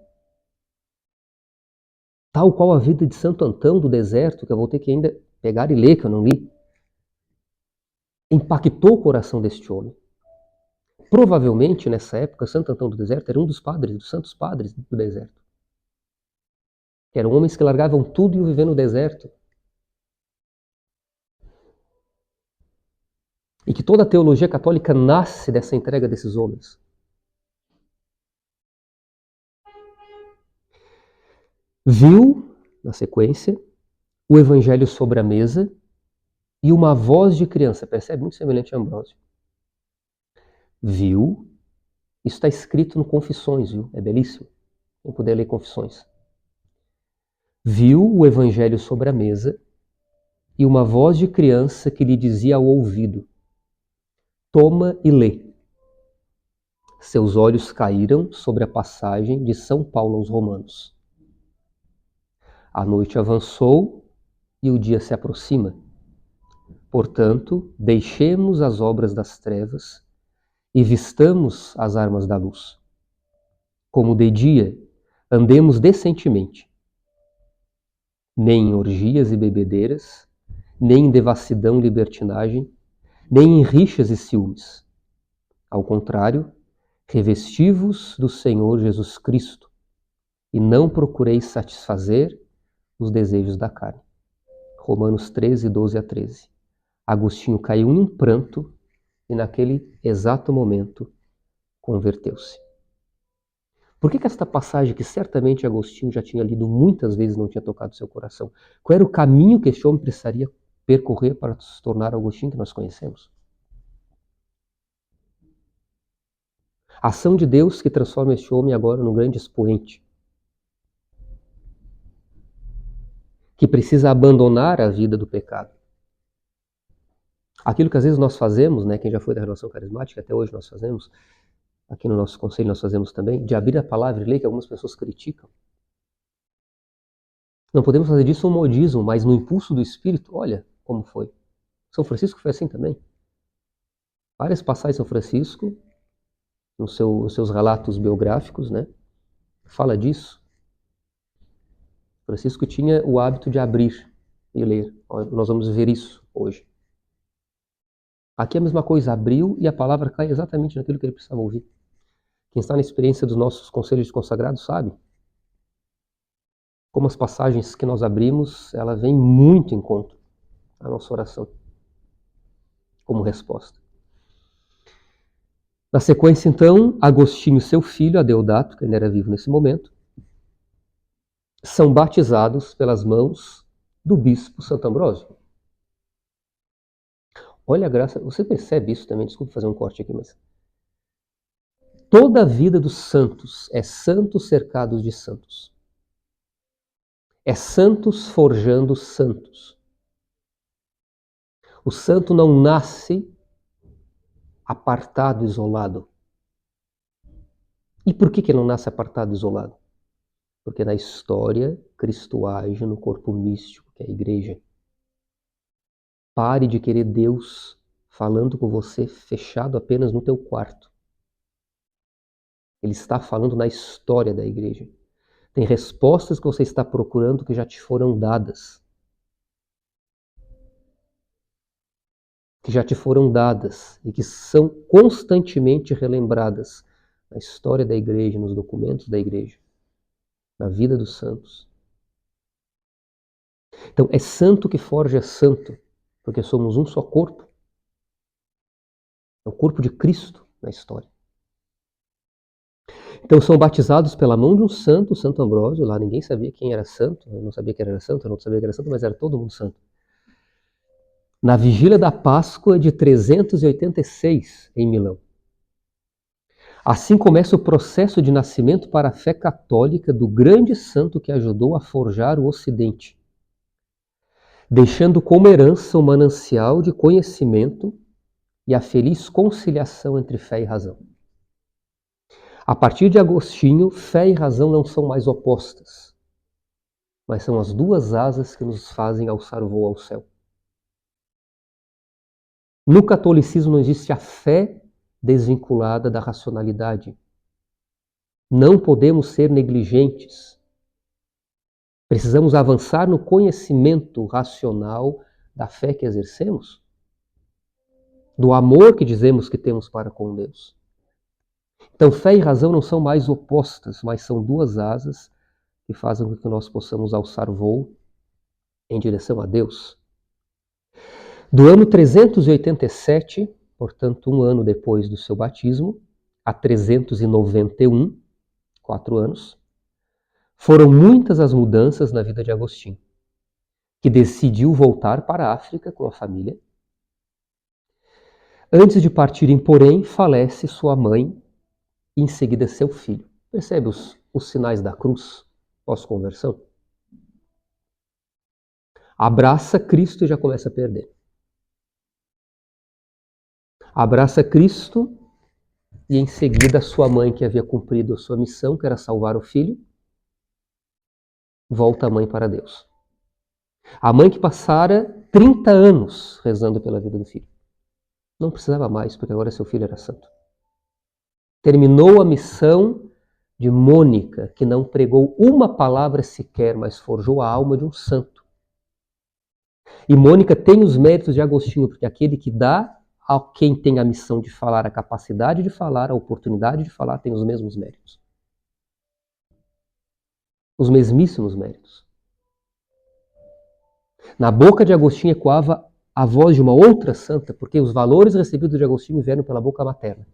Tal qual a vida de Santo Antão do deserto, que eu vou ter que ainda pegar e ler, que eu não li, impactou o coração deste homem. Provavelmente, nessa época, Santo Antão do deserto era um dos padres, dos santos padres do deserto. Eram homens que largavam tudo e iam viver no deserto. E que toda a teologia católica nasce dessa entrega desses homens. Viu, na sequência, o evangelho sobre a mesa e uma voz de criança, percebe? Muito semelhante a Ambrósio. Viu, isso está escrito no Confissões, viu? É belíssimo. Quem puder ler Confissões. Viu o evangelho sobre a mesa e uma voz de criança que lhe dizia ao ouvido: toma e lê. Seus olhos caíram sobre a passagem de São Paulo aos Romanos. A noite avançou e o dia se aproxima. Portanto, deixemos as obras das trevas e vistamos as armas da luz. Como de dia, andemos decentemente, nem em orgias e bebedeiras, nem em devassidão e libertinagem, nem em rixas e ciúmes. Ao contrário, revesti-vos do Senhor Jesus Cristo e não procureis satisfazer os desejos da carne. Romanos 13, 12 a 13. Agostinho caiu em um pranto e naquele exato momento converteu-se. Por que esta passagem, que certamente Agostinho já tinha lido muitas vezes, não tinha tocado seu coração? Qual era o caminho que este homem precisaria percorrer para se tornar o Agostinho que nós conhecemos? A ação de Deus que transforma este homem agora num grande expoente, que precisa abandonar a vida do pecado. Aquilo que às vezes nós fazemos, né, quem já foi da relação carismática, até hoje nós fazemos, aqui no nosso conselho nós fazemos também, de abrir a palavra e ler, que algumas pessoas criticam. Não podemos fazer disso um modismo, mas no impulso do Espírito, olha como foi. São Francisco foi assim também. Várias passagens de São Francisco, nos seus relatos biográficos, né, fala disso. Francisco tinha o hábito de abrir e ler. Nós vamos ver isso hoje. Aqui é a mesma coisa, abriu e a palavra cai exatamente naquilo que ele precisava ouvir. Quem está na experiência dos nossos conselhos de consagrados sabe como as passagens que nós abrimos, ela vem muito em conta à nossa oração, como resposta. Na sequência, então, Agostinho e seu filho, Adeodato, que ainda era vivo nesse momento, são batizados pelas mãos do bispo Santo Ambrósio. Olha a graça, você percebe isso também, desculpe fazer um corte aqui, mas toda a vida dos santos é santos cercados de santos. É santos forjando santos. O santo não nasce apartado, isolado. E por que ele não nasce apartado, isolado? Porque na história, Cristo age no corpo místico, que é a igreja. Pare de querer Deus falando com você fechado apenas no teu quarto. Ele está falando na história da igreja. Tem respostas que você está procurando que já te foram dadas. Que já te foram dadas e que são constantemente relembradas na história da igreja, nos documentos da igreja, na vida dos santos. Então, é santo que forja santo, porque somos um só corpo. É o corpo de Cristo na história. Então, são batizados pela mão de um santo, Santo Ambrósio. Lá ninguém sabia quem era santo, eu não sabia quem era santo, eu não sabia quem era santo, mas era todo mundo santo. Na vigília da Páscoa de 386, em Milão. Assim começa o processo de nascimento para a fé católica do grande santo que ajudou a forjar o Ocidente, deixando como herança o manancial de conhecimento e a feliz conciliação entre fé e razão. A partir de Agostinho, fé e razão não são mais opostas, mas são as duas asas que nos fazem alçar o voo ao céu. No catolicismo não existe a fé desvinculada da racionalidade. Não podemos ser negligentes. Precisamos avançar no conhecimento racional da fé que exercemos, do amor que dizemos que temos para com Deus. Então, fé e razão não são mais opostas, mas são duas asas que fazem com que nós possamos alçar voo em direção a Deus. Do ano 387, portanto, um ano depois do seu batismo, a 391, 4 anos, foram muitas as mudanças na vida de Agostinho, que decidiu voltar para a África com a família. Antes de partirem, porém, falece sua mãe e em seguida seu filho. Percebe os sinais da cruz pós-conversão? Abraça Cristo e já começa a perder. Abraça Cristo e em seguida sua mãe, que havia cumprido a sua missão, que era salvar o filho, volta a mãe para Deus. A mãe que passara 30 anos rezando pela vida do filho. Não precisava mais, porque agora seu filho era santo. Terminou a missão de Mônica, que não pregou uma palavra sequer, mas forjou a alma de um santo. E Mônica tem os méritos de Agostinho, porque aquele que dá a quem tem a missão de falar, a capacidade de falar, a oportunidade de falar, tem os mesmos méritos. Os mesmíssimos méritos. Na boca de Agostinho ecoava a voz de uma outra santa, porque os valores recebidos de Agostinho vieram pela boca materna.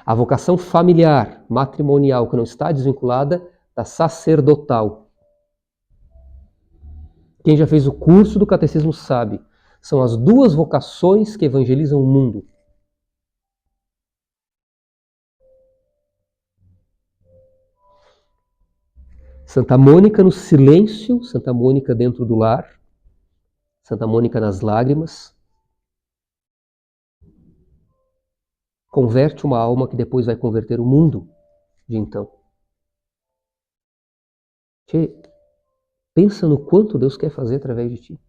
A vocação familiar, matrimonial, que não está desvinculada da sacerdotal. Quem já fez o curso do catecismo sabe, são as duas vocações que evangelizam o mundo. Santa Mônica no silêncio, Santa Mônica dentro do lar, Santa Mônica nas lágrimas, converte uma alma que depois vai converter o mundo de então. Tchê, pensa no quanto Deus quer fazer através de ti.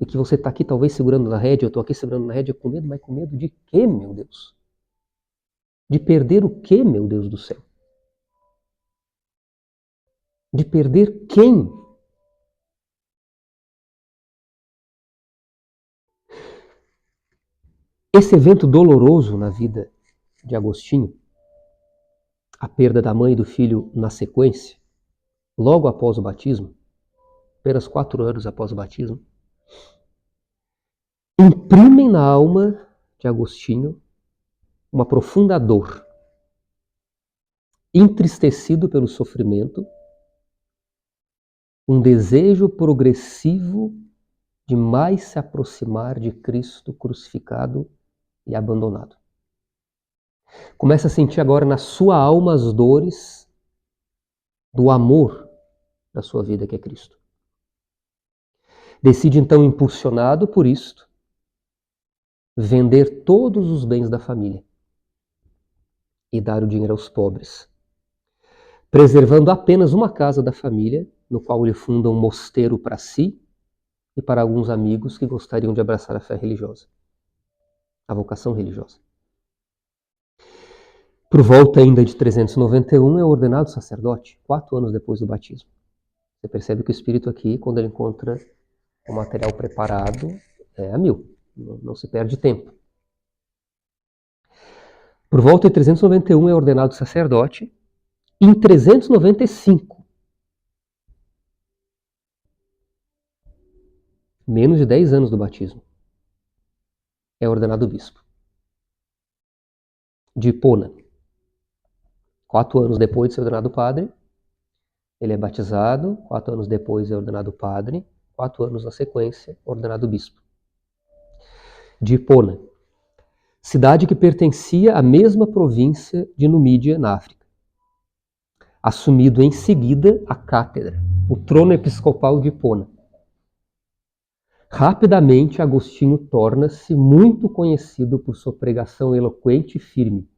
E que você está aqui talvez segurando na rédea, eu estou aqui segurando na rédea com medo, mas com medo de quê, meu Deus? De perder o quê, meu Deus do céu? De perder quem? Esse evento doloroso na vida de Agostinho, a perda da mãe e do filho na sequência, logo após o batismo, apenas 4 anos após o batismo, imprimem na alma de Agostinho uma profunda dor. Entristecido pelo sofrimento, um desejo progressivo de mais se aproximar de Cristo crucificado e abandonado. Começa a sentir agora na sua alma as dores do amor da sua vida, que é Cristo. Decide então, impulsionado por isto, vender todos os bens da família e dar o dinheiro aos pobres, preservando apenas uma casa da família, no qual ele funda um mosteiro para si e para alguns amigos que gostariam de abraçar a fé religiosa, a vocação religiosa. Por volta ainda de 391 é ordenado sacerdote, 4 anos depois do batismo. Você percebe que o Espírito aqui, quando ele encontra o material preparado, é a 1000, não se perde tempo. Por volta de 391 é ordenado sacerdote. Em 395, menos de 10 anos do batismo, é ordenado bispo de Hipona. 4 anos depois de ser ordenado padre, ele é batizado. 4 anos depois é ordenado padre. 4 anos na sequência, ordenado bispo de Hipona, cidade que pertencia à mesma província de Numídia, na África. Assumido em seguida a cátedra, o trono episcopal de Hipona. Rapidamente, Agostinho torna-se muito conhecido por sua pregação eloquente e firme,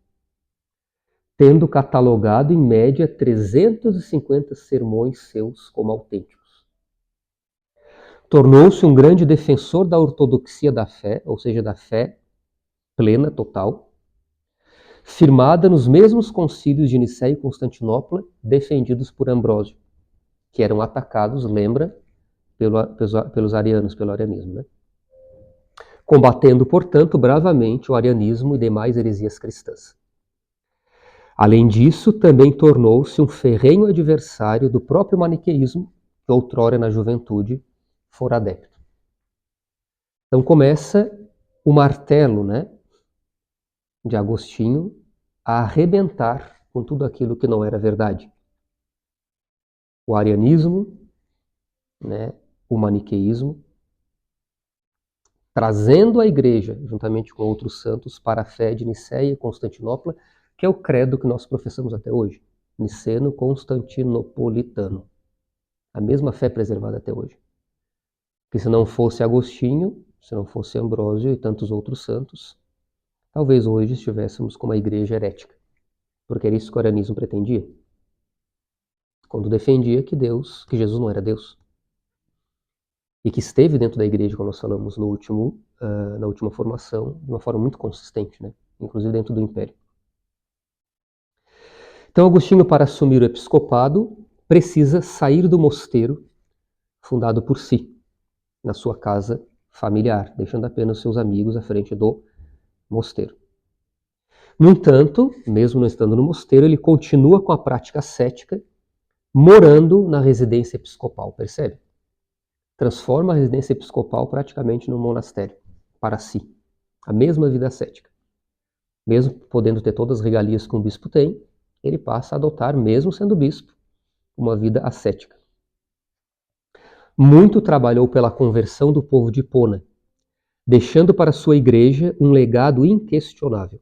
tendo catalogado em média 350 sermões seus como autênticos. Tornou-se um grande defensor da ortodoxia da fé, ou seja, da fé plena, total, firmada nos mesmos concílios de Nicéia e Constantinopla, defendidos por Ambrósio, que eram atacados, lembra, pelos arianos, pelo arianismo, né? Combatendo, portanto, bravamente o arianismo e demais heresias cristãs. Além disso, também tornou-se um ferrenho adversário do próprio maniqueísmo, que outrora na juventude fora adepto. Então começa o martelo, né, de Agostinho a arrebentar com tudo aquilo que não era verdade. O arianismo, né, o maniqueísmo, trazendo a igreja, juntamente com outros santos, para a fé de Nicéia e Constantinopla, que é o credo que nós professamos até hoje, niceno-constantinopolitano. A mesma fé preservada até hoje. Que se não fosse Agostinho, se não fosse Ambrósio e tantos outros santos, talvez hoje estivéssemos com uma igreja herética. Porque era isso que o arianismo pretendia. Quando defendia que Jesus não era Deus. E que esteve dentro da igreja, como nós falamos na última formação, de uma forma muito consistente, né? Inclusive dentro do Império. Então, Agostinho, para assumir o episcopado, precisa sair do mosteiro fundado por si, na sua casa familiar, deixando apenas seus amigos à frente do mosteiro. No entanto, mesmo não estando no mosteiro, ele continua com a prática ascética, morando na residência episcopal, percebe? Transforma a residência episcopal praticamente num monastério, para si. A mesma vida ascética. Mesmo podendo ter todas as regalias que um bispo tem, ele passa a adotar, mesmo sendo bispo, uma vida ascética. Muito trabalhou pela conversão do povo de Hipona, deixando para sua igreja um legado inquestionável.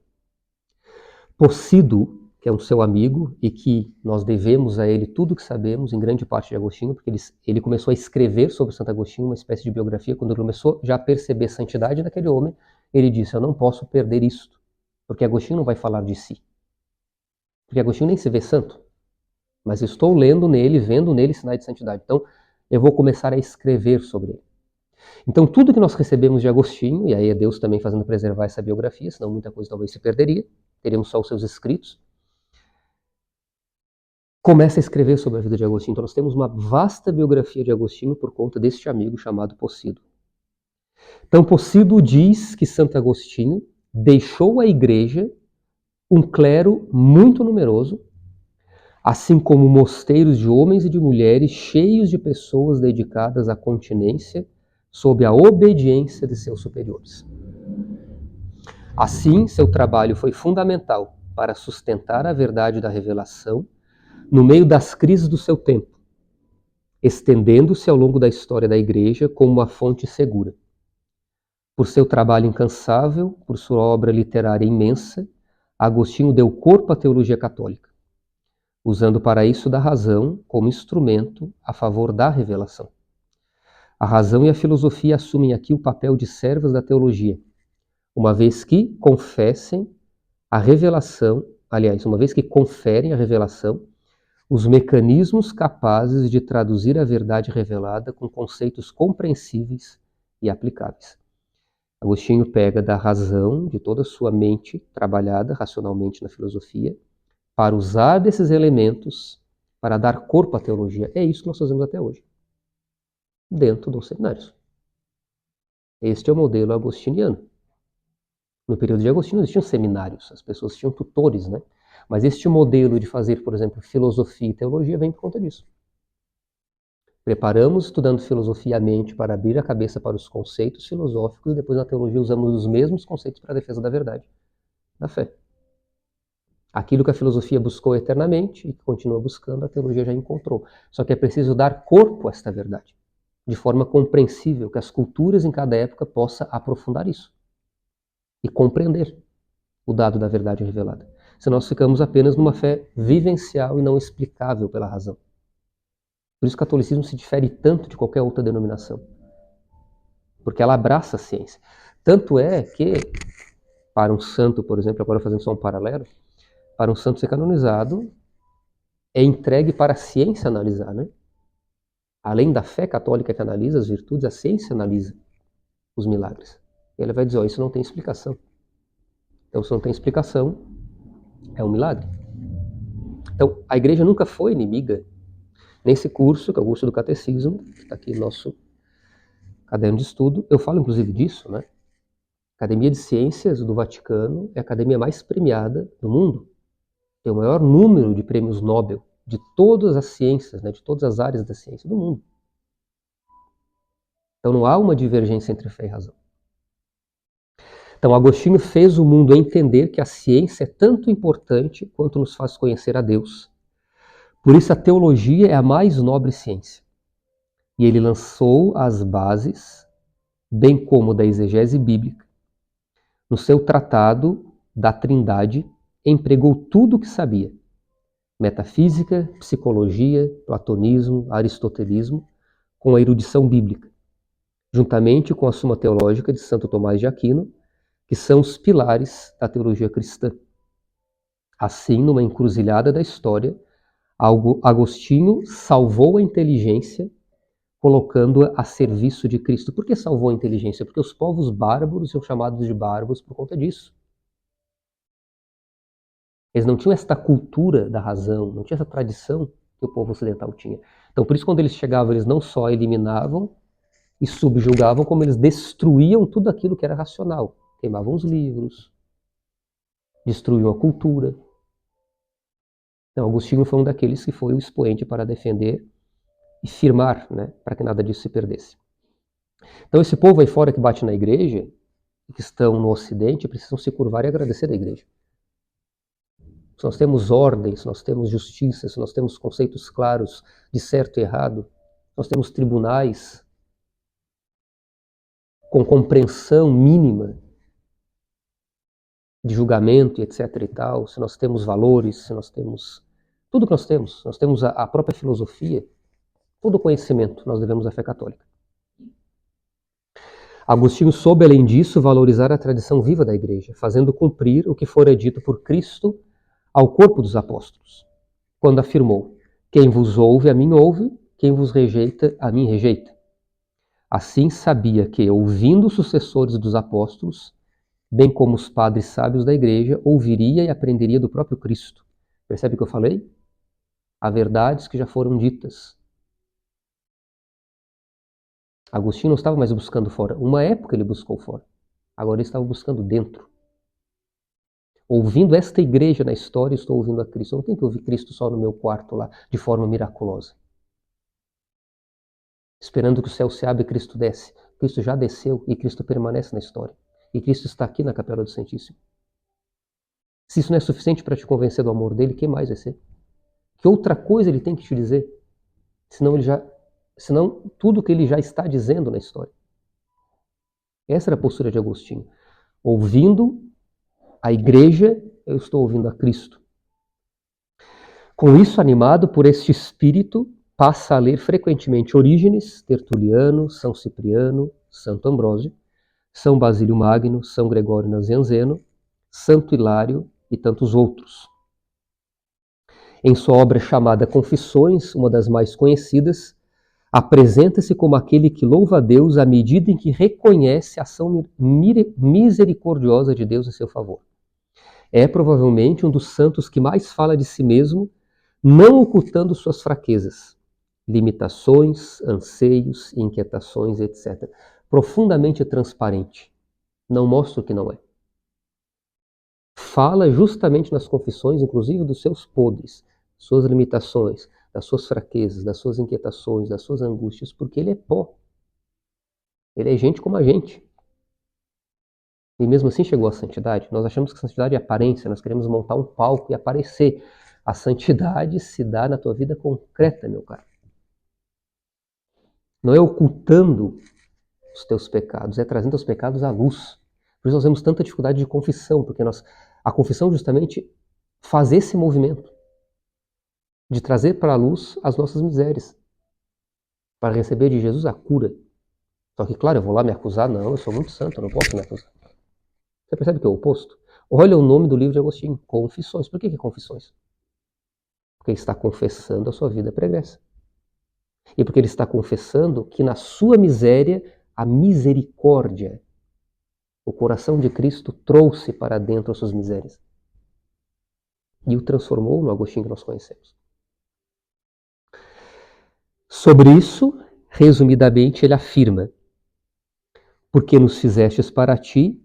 Possíduo, que é um seu amigo e que nós devemos a ele tudo o que sabemos, em grande parte de Agostinho, porque ele começou a escrever sobre Santo Agostinho, uma espécie de biografia, quando ele começou já a perceber a santidade daquele homem, ele disse, eu não posso perder isto, porque Agostinho não vai falar de si. Porque Agostinho nem se vê santo, mas eu estou lendo nele, vendo nele sinais de santidade. Então, eu vou começar a escrever sobre ele. Então, tudo que nós recebemos de Agostinho, e aí é Deus também fazendo preservar essa biografia, senão muita coisa talvez se perderia, teríamos só os seus escritos, começa a escrever sobre a vida de Agostinho. Então nós temos uma vasta biografia de Agostinho por conta deste amigo chamado Possíduo. Então Possíduo diz que Santo Agostinho deixou à igreja um clero muito numeroso, assim como mosteiros de homens e de mulheres cheios de pessoas dedicadas à continência sob a obediência de seus superiores. Assim, seu trabalho foi fundamental para sustentar a verdade da revelação no meio das crises do seu tempo, estendendo-se ao longo da história da Igreja como uma fonte segura. Por seu trabalho incansável, por sua obra literária imensa, Agostinho deu corpo à teologia católica, usando para isso da razão como instrumento a favor da revelação. A razão e a filosofia assumem aqui o papel de servas da teologia, uma vez que confessem a revelação, uma vez que conferem a revelação os mecanismos capazes de traduzir a verdade revelada com conceitos compreensíveis e aplicáveis. Agostinho pega da razão, de toda a sua mente trabalhada racionalmente na filosofia, para usar desses elementos para dar corpo à teologia. É isso que nós fazemos até hoje, dentro dos seminários. Este é o modelo agostiniano. No período de Agostinho existiam seminários, as pessoas tinham tutores, né? Mas este modelo de fazer, por exemplo, filosofia e teologia vem por conta disso. Preparamos, estudando filosofia, a mente para abrir a cabeça para os conceitos filosóficos, e depois na teologia usamos os mesmos conceitos para a defesa da verdade, da fé. Aquilo que a filosofia buscou eternamente e que continua buscando, a teologia já encontrou. Só que é preciso dar corpo a esta verdade, de forma compreensível, que as culturas em cada época possam aprofundar isso e compreender o dado da verdade revelada. Senão nós ficamos apenas numa fé vivencial e não explicável pela razão. Por isso o catolicismo se difere tanto de qualquer outra denominação. Porque ela abraça a ciência. Tanto é que, para um santo, por exemplo, agora fazendo só um paralelo, para um santo ser canonizado, é entregue para a ciência analisar, né? Além da fé católica que analisa as virtudes, a ciência analisa os milagres. E ela vai dizer, isso não tem explicação. Então, se não tem explicação, é um milagre. Então, a igreja nunca foi inimiga. Nesse curso, que é o curso do Catecismo, que está aqui no nosso caderno de estudo, eu falo inclusive disso, né? A Academia de Ciências do Vaticano é a academia mais premiada do mundo. Tem o maior número de prêmios Nobel de todas as ciências, né? De todas as áreas da ciência do mundo. Então não há uma divergência entre fé e razão. Então Agostinho fez o mundo entender que a ciência é tanto importante quanto nos faz conhecer a Deus. Por isso a teologia é a mais nobre ciência. E ele lançou as bases, bem como da exegese bíblica. No seu tratado da Trindade, empregou tudo o que sabia. Metafísica, psicologia, platonismo, aristotelismo, com a erudição bíblica, juntamente com a Suma Teológica de Santo Tomás de Aquino, que são os pilares da teologia cristã. Assim, numa encruzilhada da história, Agostinho salvou a inteligência, colocando-a a serviço de Cristo. Por que salvou a inteligência? Porque os povos bárbaros são chamados de bárbaros por conta disso. Eles não tinham esta cultura da razão, não tinha essa tradição que o povo ocidental tinha. Então, por isso, quando eles chegavam, eles não só eliminavam e subjugavam, como eles destruíam tudo aquilo que era racional. Queimavam os livros, destruíam a cultura. Então, Agostinho foi um daqueles que foi o expoente para defender e firmar, né, para que nada disso se perdesse. Então esse povo aí fora que bate na igreja, que estão no Ocidente precisam se curvar e agradecer da igreja. Se nós temos ordem, se nós temos justiça, se nós temos conceitos claros de certo e errado, nós temos tribunais com compreensão mínima de julgamento e etc e tal, se nós temos valores, se nós temos tudo que nós temos a própria filosofia, todo o conhecimento, nós devemos à fé católica. Agostinho soube, além disso, valorizar a tradição viva da igreja, fazendo cumprir o que fora dito por Cristo ao corpo dos apóstolos, quando afirmou: quem vos ouve, a mim ouve, quem vos rejeita, a mim rejeita. Assim sabia que, ouvindo os sucessores dos apóstolos, bem como os padres sábios da igreja, ouviria e aprenderia do próprio Cristo. Percebe o que eu falei? Há verdades que já foram ditas. Agostinho não estava mais buscando fora. Uma época ele buscou fora. Agora ele estava buscando dentro. Ouvindo esta igreja na história, estou ouvindo a Cristo. Eu não tenho que ouvir Cristo só no meu quarto lá, de forma miraculosa. Esperando que o céu se abra e Cristo desce. Cristo já desceu e Cristo permanece na história. E Cristo está aqui na Capela do Santíssimo. Se isso não é suficiente para te convencer do amor dele, o que mais vai ser? Que outra coisa ele tem que te dizer? Senão tudo que ele já está dizendo na história. Essa era a postura de Agostinho. Ouvindo a igreja, eu estou ouvindo a Cristo. Com isso, animado por este espírito, passa a ler frequentemente Orígenes, Tertuliano, São Cipriano, Santo Ambrósio, São Basílio Magno, São Gregório Nazianzeno, Santo Hilário e tantos outros. Em sua obra chamada Confissões, uma das mais conhecidas, apresenta-se como aquele que louva a Deus à medida em que reconhece a ação misericordiosa de Deus em seu favor. É provavelmente um dos santos que mais fala de si mesmo, não ocultando suas fraquezas, limitações, anseios, inquietações, etc. Profundamente transparente. Não mostra o que não é. Fala justamente nas confissões, inclusive dos seus podres, suas limitações, das suas fraquezas, das suas inquietações, das suas angústias, porque ele é pó. Ele é gente como a gente. E mesmo assim chegou à santidade. Nós achamos que a santidade é aparência, nós queremos montar um palco e aparecer. A santidade se dá na tua vida concreta, meu caro. Não é ocultando os teus pecados, é trazendo os pecados à luz. Por isso nós temos tanta dificuldade de confissão, porque a confissão justamente faz esse movimento de trazer para a luz as nossas misérias, para receber de Jesus a cura. Só que, claro, eu vou lá me acusar? Não, eu sou muito santo, eu não posso me acusar. Você percebe que é o oposto? Olha o nome do livro de Agostinho, Confissões. Por que Confissões? Porque ele está confessando a sua vida pregressa. E porque ele está confessando que na sua miséria, a misericórdia, o coração de Cristo trouxe para dentro as suas misérias. E o transformou no Agostinho que nós conhecemos. Sobre isso, resumidamente, ele afirma: porque nos fizestes para ti,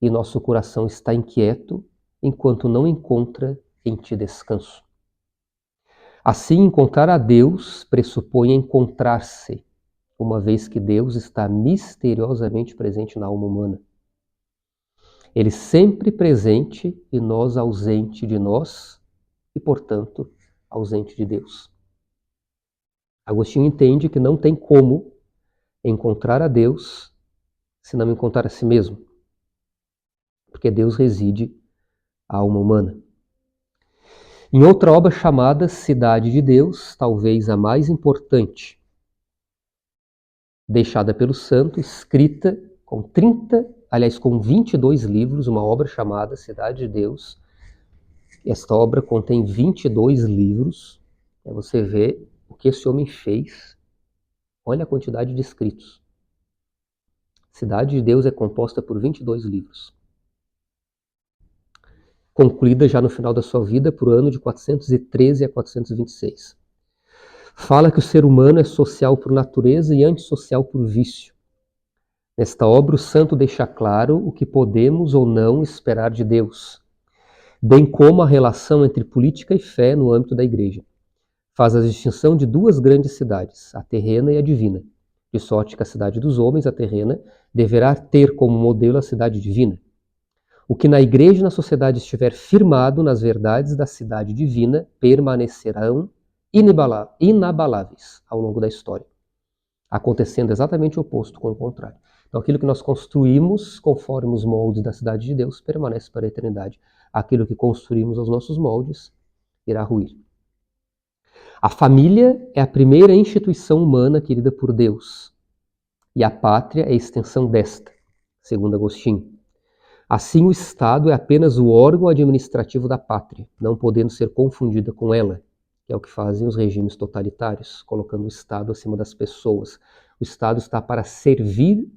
e nosso coração está inquieto, enquanto não encontra em ti descanso. Assim, encontrar a Deus pressupõe encontrar-se, uma vez que Deus está misteriosamente presente na alma humana. Ele sempre presente e nós ausente de nós, e, portanto, ausente de Deus. Agostinho entende que não tem como encontrar a Deus se não encontrar a si mesmo, porque Deus reside a alma humana. Em outra obra chamada Cidade de Deus, talvez a mais importante, deixada pelo santo, escrita com 22 livros, uma obra chamada Cidade de Deus. Esta obra contém 22 livros. Você vê o que esse homem fez. Olha a quantidade de escritos. Cidade de Deus é composta por 22 livros. Concluída já no final da sua vida, por ano de 413 a 426. Fala que o ser humano é social por natureza e antissocial por vício. Nesta obra, o santo deixa claro o que podemos ou não esperar de Deus, bem como a relação entre política e fé no âmbito da igreja. Faz a distinção de duas grandes cidades, a terrena e a divina, de sorte que a cidade dos homens, a terrena, deverá ter como modelo a cidade divina. O que na igreja e na sociedade estiver firmado nas verdades da cidade divina permanecerão inabaláveis ao longo da história, acontecendo exatamente o oposto com o contrário. Então, aquilo que nós construímos conforme os moldes da cidade de Deus permanece para a eternidade. Aquilo que construímos aos nossos moldes irá ruir. A família é a primeira instituição humana querida por Deus, e a pátria é a extensão desta, segundo Agostinho. Assim, o Estado é apenas o órgão administrativo da pátria, não podendo ser confundida com ela, que é o que fazem os regimes totalitários, colocando o Estado acima das pessoas. O Estado está para servir,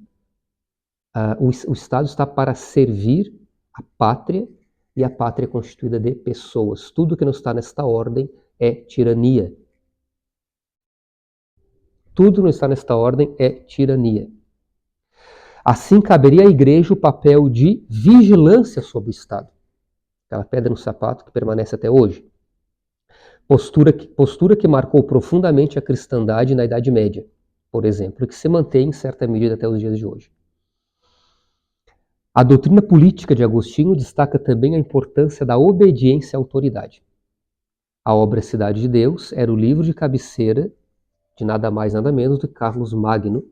o Estado está para servir a pátria, e a pátria é constituída de pessoas. Tudo que não está nesta ordem é tirania. Tudo que não está nesta ordem é tirania. Assim, caberia à igreja o papel de vigilância sobre o Estado. Aquela pedra no sapato que permanece até hoje. Postura que marcou profundamente a cristandade na Idade Média, por exemplo, e que se mantém em certa medida até os dias de hoje. A doutrina política de Agostinho destaca também a importância da obediência à autoridade. A obra Cidade de Deus era o livro de cabeceira de nada mais nada menos do que Carlos Magno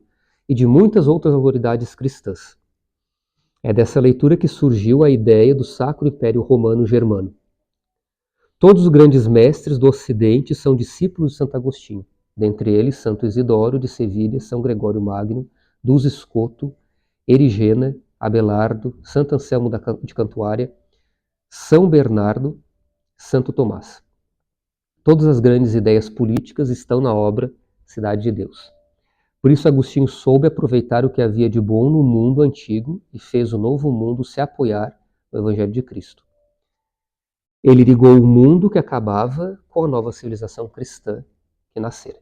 e de muitas outras autoridades cristãs. É dessa leitura que surgiu a ideia do Sacro Império Romano Germano. Todos os grandes mestres do Ocidente são discípulos de Santo Agostinho, dentre eles Santo Isidoro de Sevilha, São Gregório Magno, Duz Scoto, Erigena, Abelardo, Santo Anselmo de Cantuária, São Bernardo, Santo Tomás. Todas as grandes ideias políticas estão na obra Cidade de Deus. Por isso Agostinho soube aproveitar o que havia de bom no mundo antigo e fez o novo mundo se apoiar no Evangelho de Cristo. Ele ligou o mundo que acabava com a nova civilização cristã que nascera.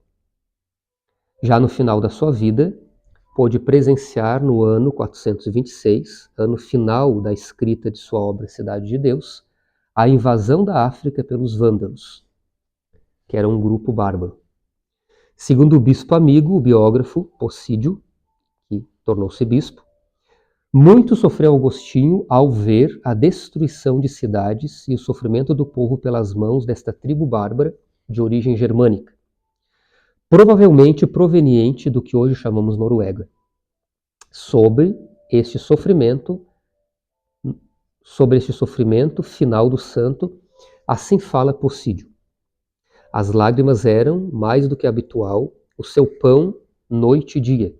Já no final da sua vida, pôde presenciar no ano 426, ano final da escrita de sua obra Cidade de Deus, a invasão da África pelos vândalos, que era um grupo bárbaro. Segundo o bispo amigo, o biógrafo Possídio, que tornou-se bispo, muito sofreu Agostinho ao ver a destruição de cidades e o sofrimento do povo pelas mãos desta tribo bárbara de origem germânica, provavelmente proveniente do que hoje chamamos Noruega. Sobre este sofrimento final do santo, assim fala Possídio. As lágrimas eram, mais do que habitual, o seu pão noite e dia.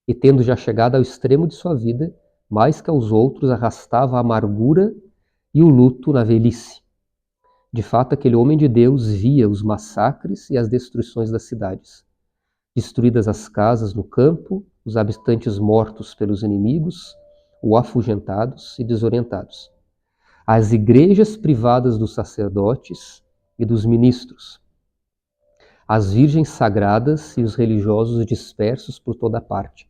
E tendo já chegado ao extremo de sua vida, mais que aos outros arrastava a amargura e o luto na velhice. De fato, aquele homem de Deus via os massacres e as destruições das cidades. Destruídas as casas no campo, os habitantes mortos pelos inimigos, ou afugentados e desorientados. As igrejas privadas dos sacerdotes e dos ministros, as virgens sagradas e os religiosos dispersos por toda parte.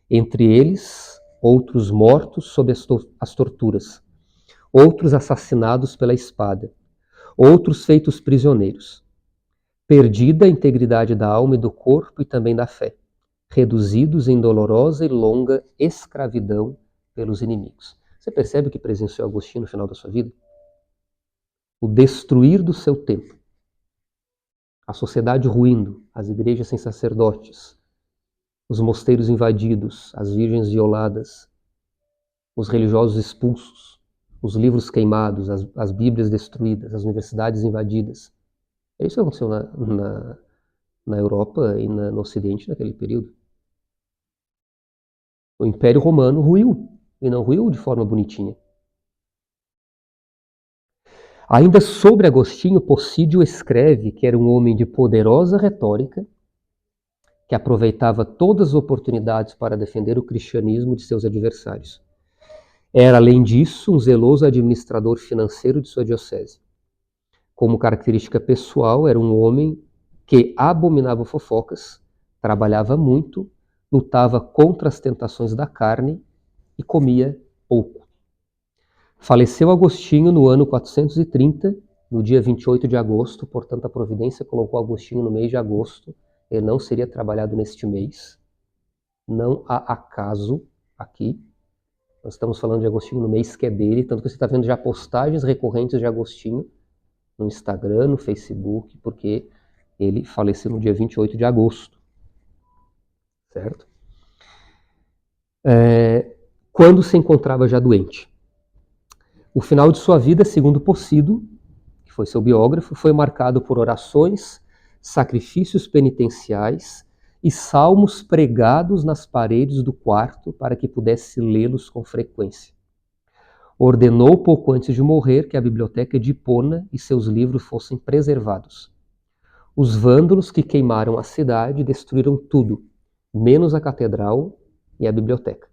Entre eles, outros mortos sob as torturas, outros assassinados pela espada, outros feitos prisioneiros. Perdida a integridade da alma e do corpo e também da fé, reduzidos em dolorosa e longa escravidão pelos inimigos. Você percebe o que presenciou Agostinho no final da sua vida? O destruir do seu tempo. A sociedade ruindo, as igrejas sem sacerdotes, os mosteiros invadidos, as virgens violadas, os religiosos expulsos, os livros queimados, as bíblias destruídas, as universidades invadidas. É isso que aconteceu na Europa e no Ocidente naquele período. O Império Romano ruiu, e não ruiu de forma bonitinha. Ainda sobre Agostinho, Possídio escreve que era um homem de poderosa retórica, que aproveitava todas as oportunidades para defender o cristianismo de seus adversários. Era, além disso, um zeloso administrador financeiro de sua diocese. Como característica pessoal, era um homem que abominava fofocas, trabalhava muito, lutava contra as tentações da carne e comia pouco. Faleceu Agostinho no ano 430, no dia 28 de agosto, portanto a providência colocou Agostinho no mês de agosto, ele não seria trabalhado neste mês. Não há acaso aqui. Nós estamos falando de Agostinho no mês que é dele, tanto que você está vendo já postagens recorrentes de Agostinho no Instagram, no Facebook, porque ele faleceu no dia 28 de agosto. Certo? Quando se encontrava já doente. O final de sua vida, segundo Possídio, que foi seu biógrafo, foi marcado por orações, sacrifícios penitenciais e salmos pregados nas paredes do quarto para que pudesse lê-los com frequência. Ordenou pouco antes de morrer que a biblioteca de Hipona e seus livros fossem preservados. Os vândalos que queimaram a cidade destruíram tudo, menos a catedral e a biblioteca.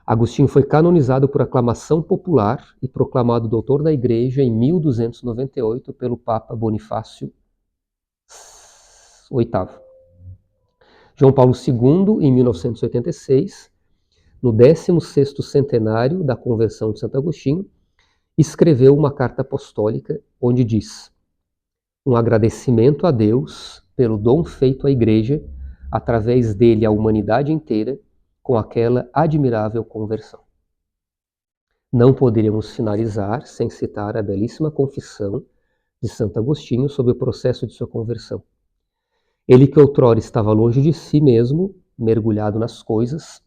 Agostinho foi canonizado por aclamação popular e proclamado doutor da Igreja em 1298 pelo Papa Bonifácio VIII. João Paulo II, em 1986, no 16º centenário da conversão de Santo Agostinho, escreveu uma carta apostólica onde diz: um agradecimento a Deus pelo dom feito à Igreja, através dele à humanidade inteira, com aquela admirável conversão. Não poderíamos finalizar sem citar a belíssima confissão de Santo Agostinho sobre o processo de sua conversão. Ele que outrora estava longe de si mesmo, mergulhado nas coisas,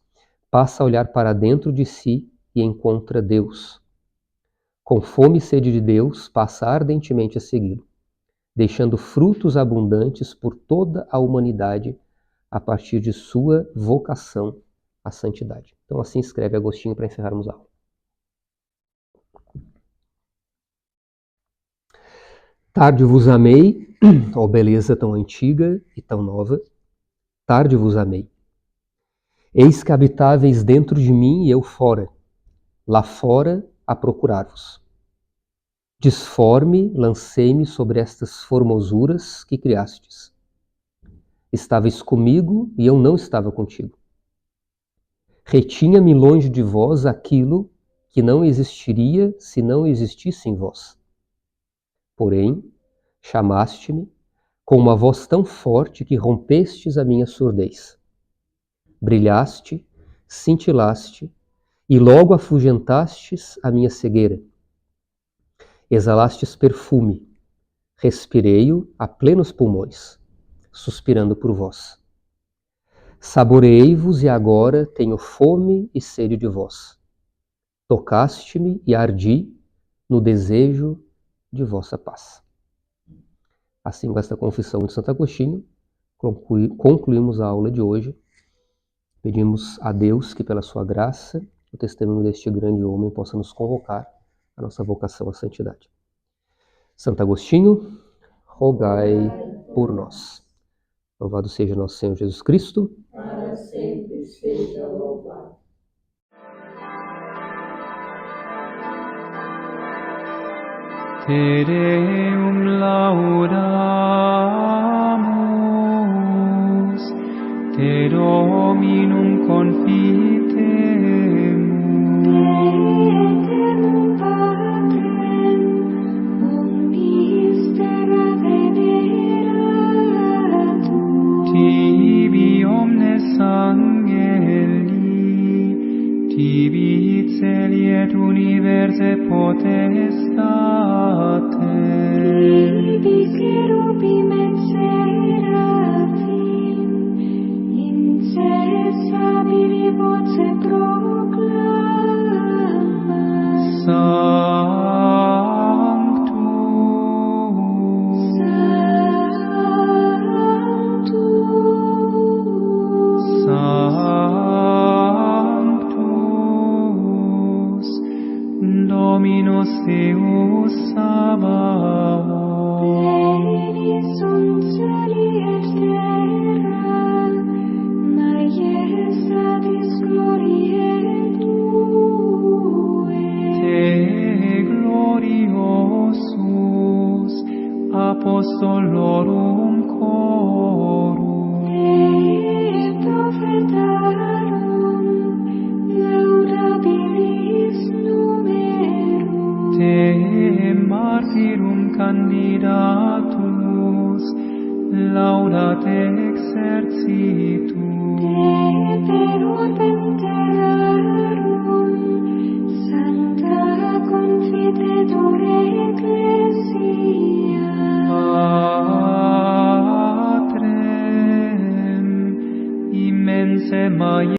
passa a olhar para dentro de si e encontra Deus. Com fome e sede de Deus, passa ardentemente a segui-lo, deixando frutos abundantes por toda a humanidade a partir de sua vocação à santidade. Então assim escreve Agostinho para encerrarmos a aula. Tarde vos amei, ó beleza tão antiga e tão nova, tarde vos amei. Eis que habitáveis dentro de mim e eu fora, lá fora a procurar-vos. Disforme lancei-me sobre estas formosuras que criastes. Estavais comigo e eu não estava contigo. Retinha-me longe de vós aquilo que não existiria se não existisse em vós. Porém, chamaste-me com uma voz tão forte que rompestes a minha surdez. Brilhaste, cintilaste e logo afugentastes a minha cegueira. Exalastes perfume, respirei-o a plenos pulmões, suspirando por vós. Saboreei-vos e agora tenho fome e sede de vós. Tocaste-me e ardi no desejo de vossa paz. Assim, com esta confissão de Santo Agostinho, concluímos a aula de hoje. Pedimos a Deus que, pela sua graça, o testemunho deste grande homem possa nos convocar à nossa vocação à santidade. Santo Agostinho, rogai por nós. Louvado seja nosso Senhor Jesus Cristo. Para sempre seja louvado. Te Deum laudamus, Te Dominum confitemus. Aeternum Patrem, omnis terra veneratur. Tibi omnes angeli, tibi celi et universe potestate. Tibi cherubim et seraphim, incessabili voce proclamat. Sanctus, Sanctus, Sanctus, Dominus Deus Sabaoth. pleni sunt celi et terra, majestatis gloriae Tuae. mense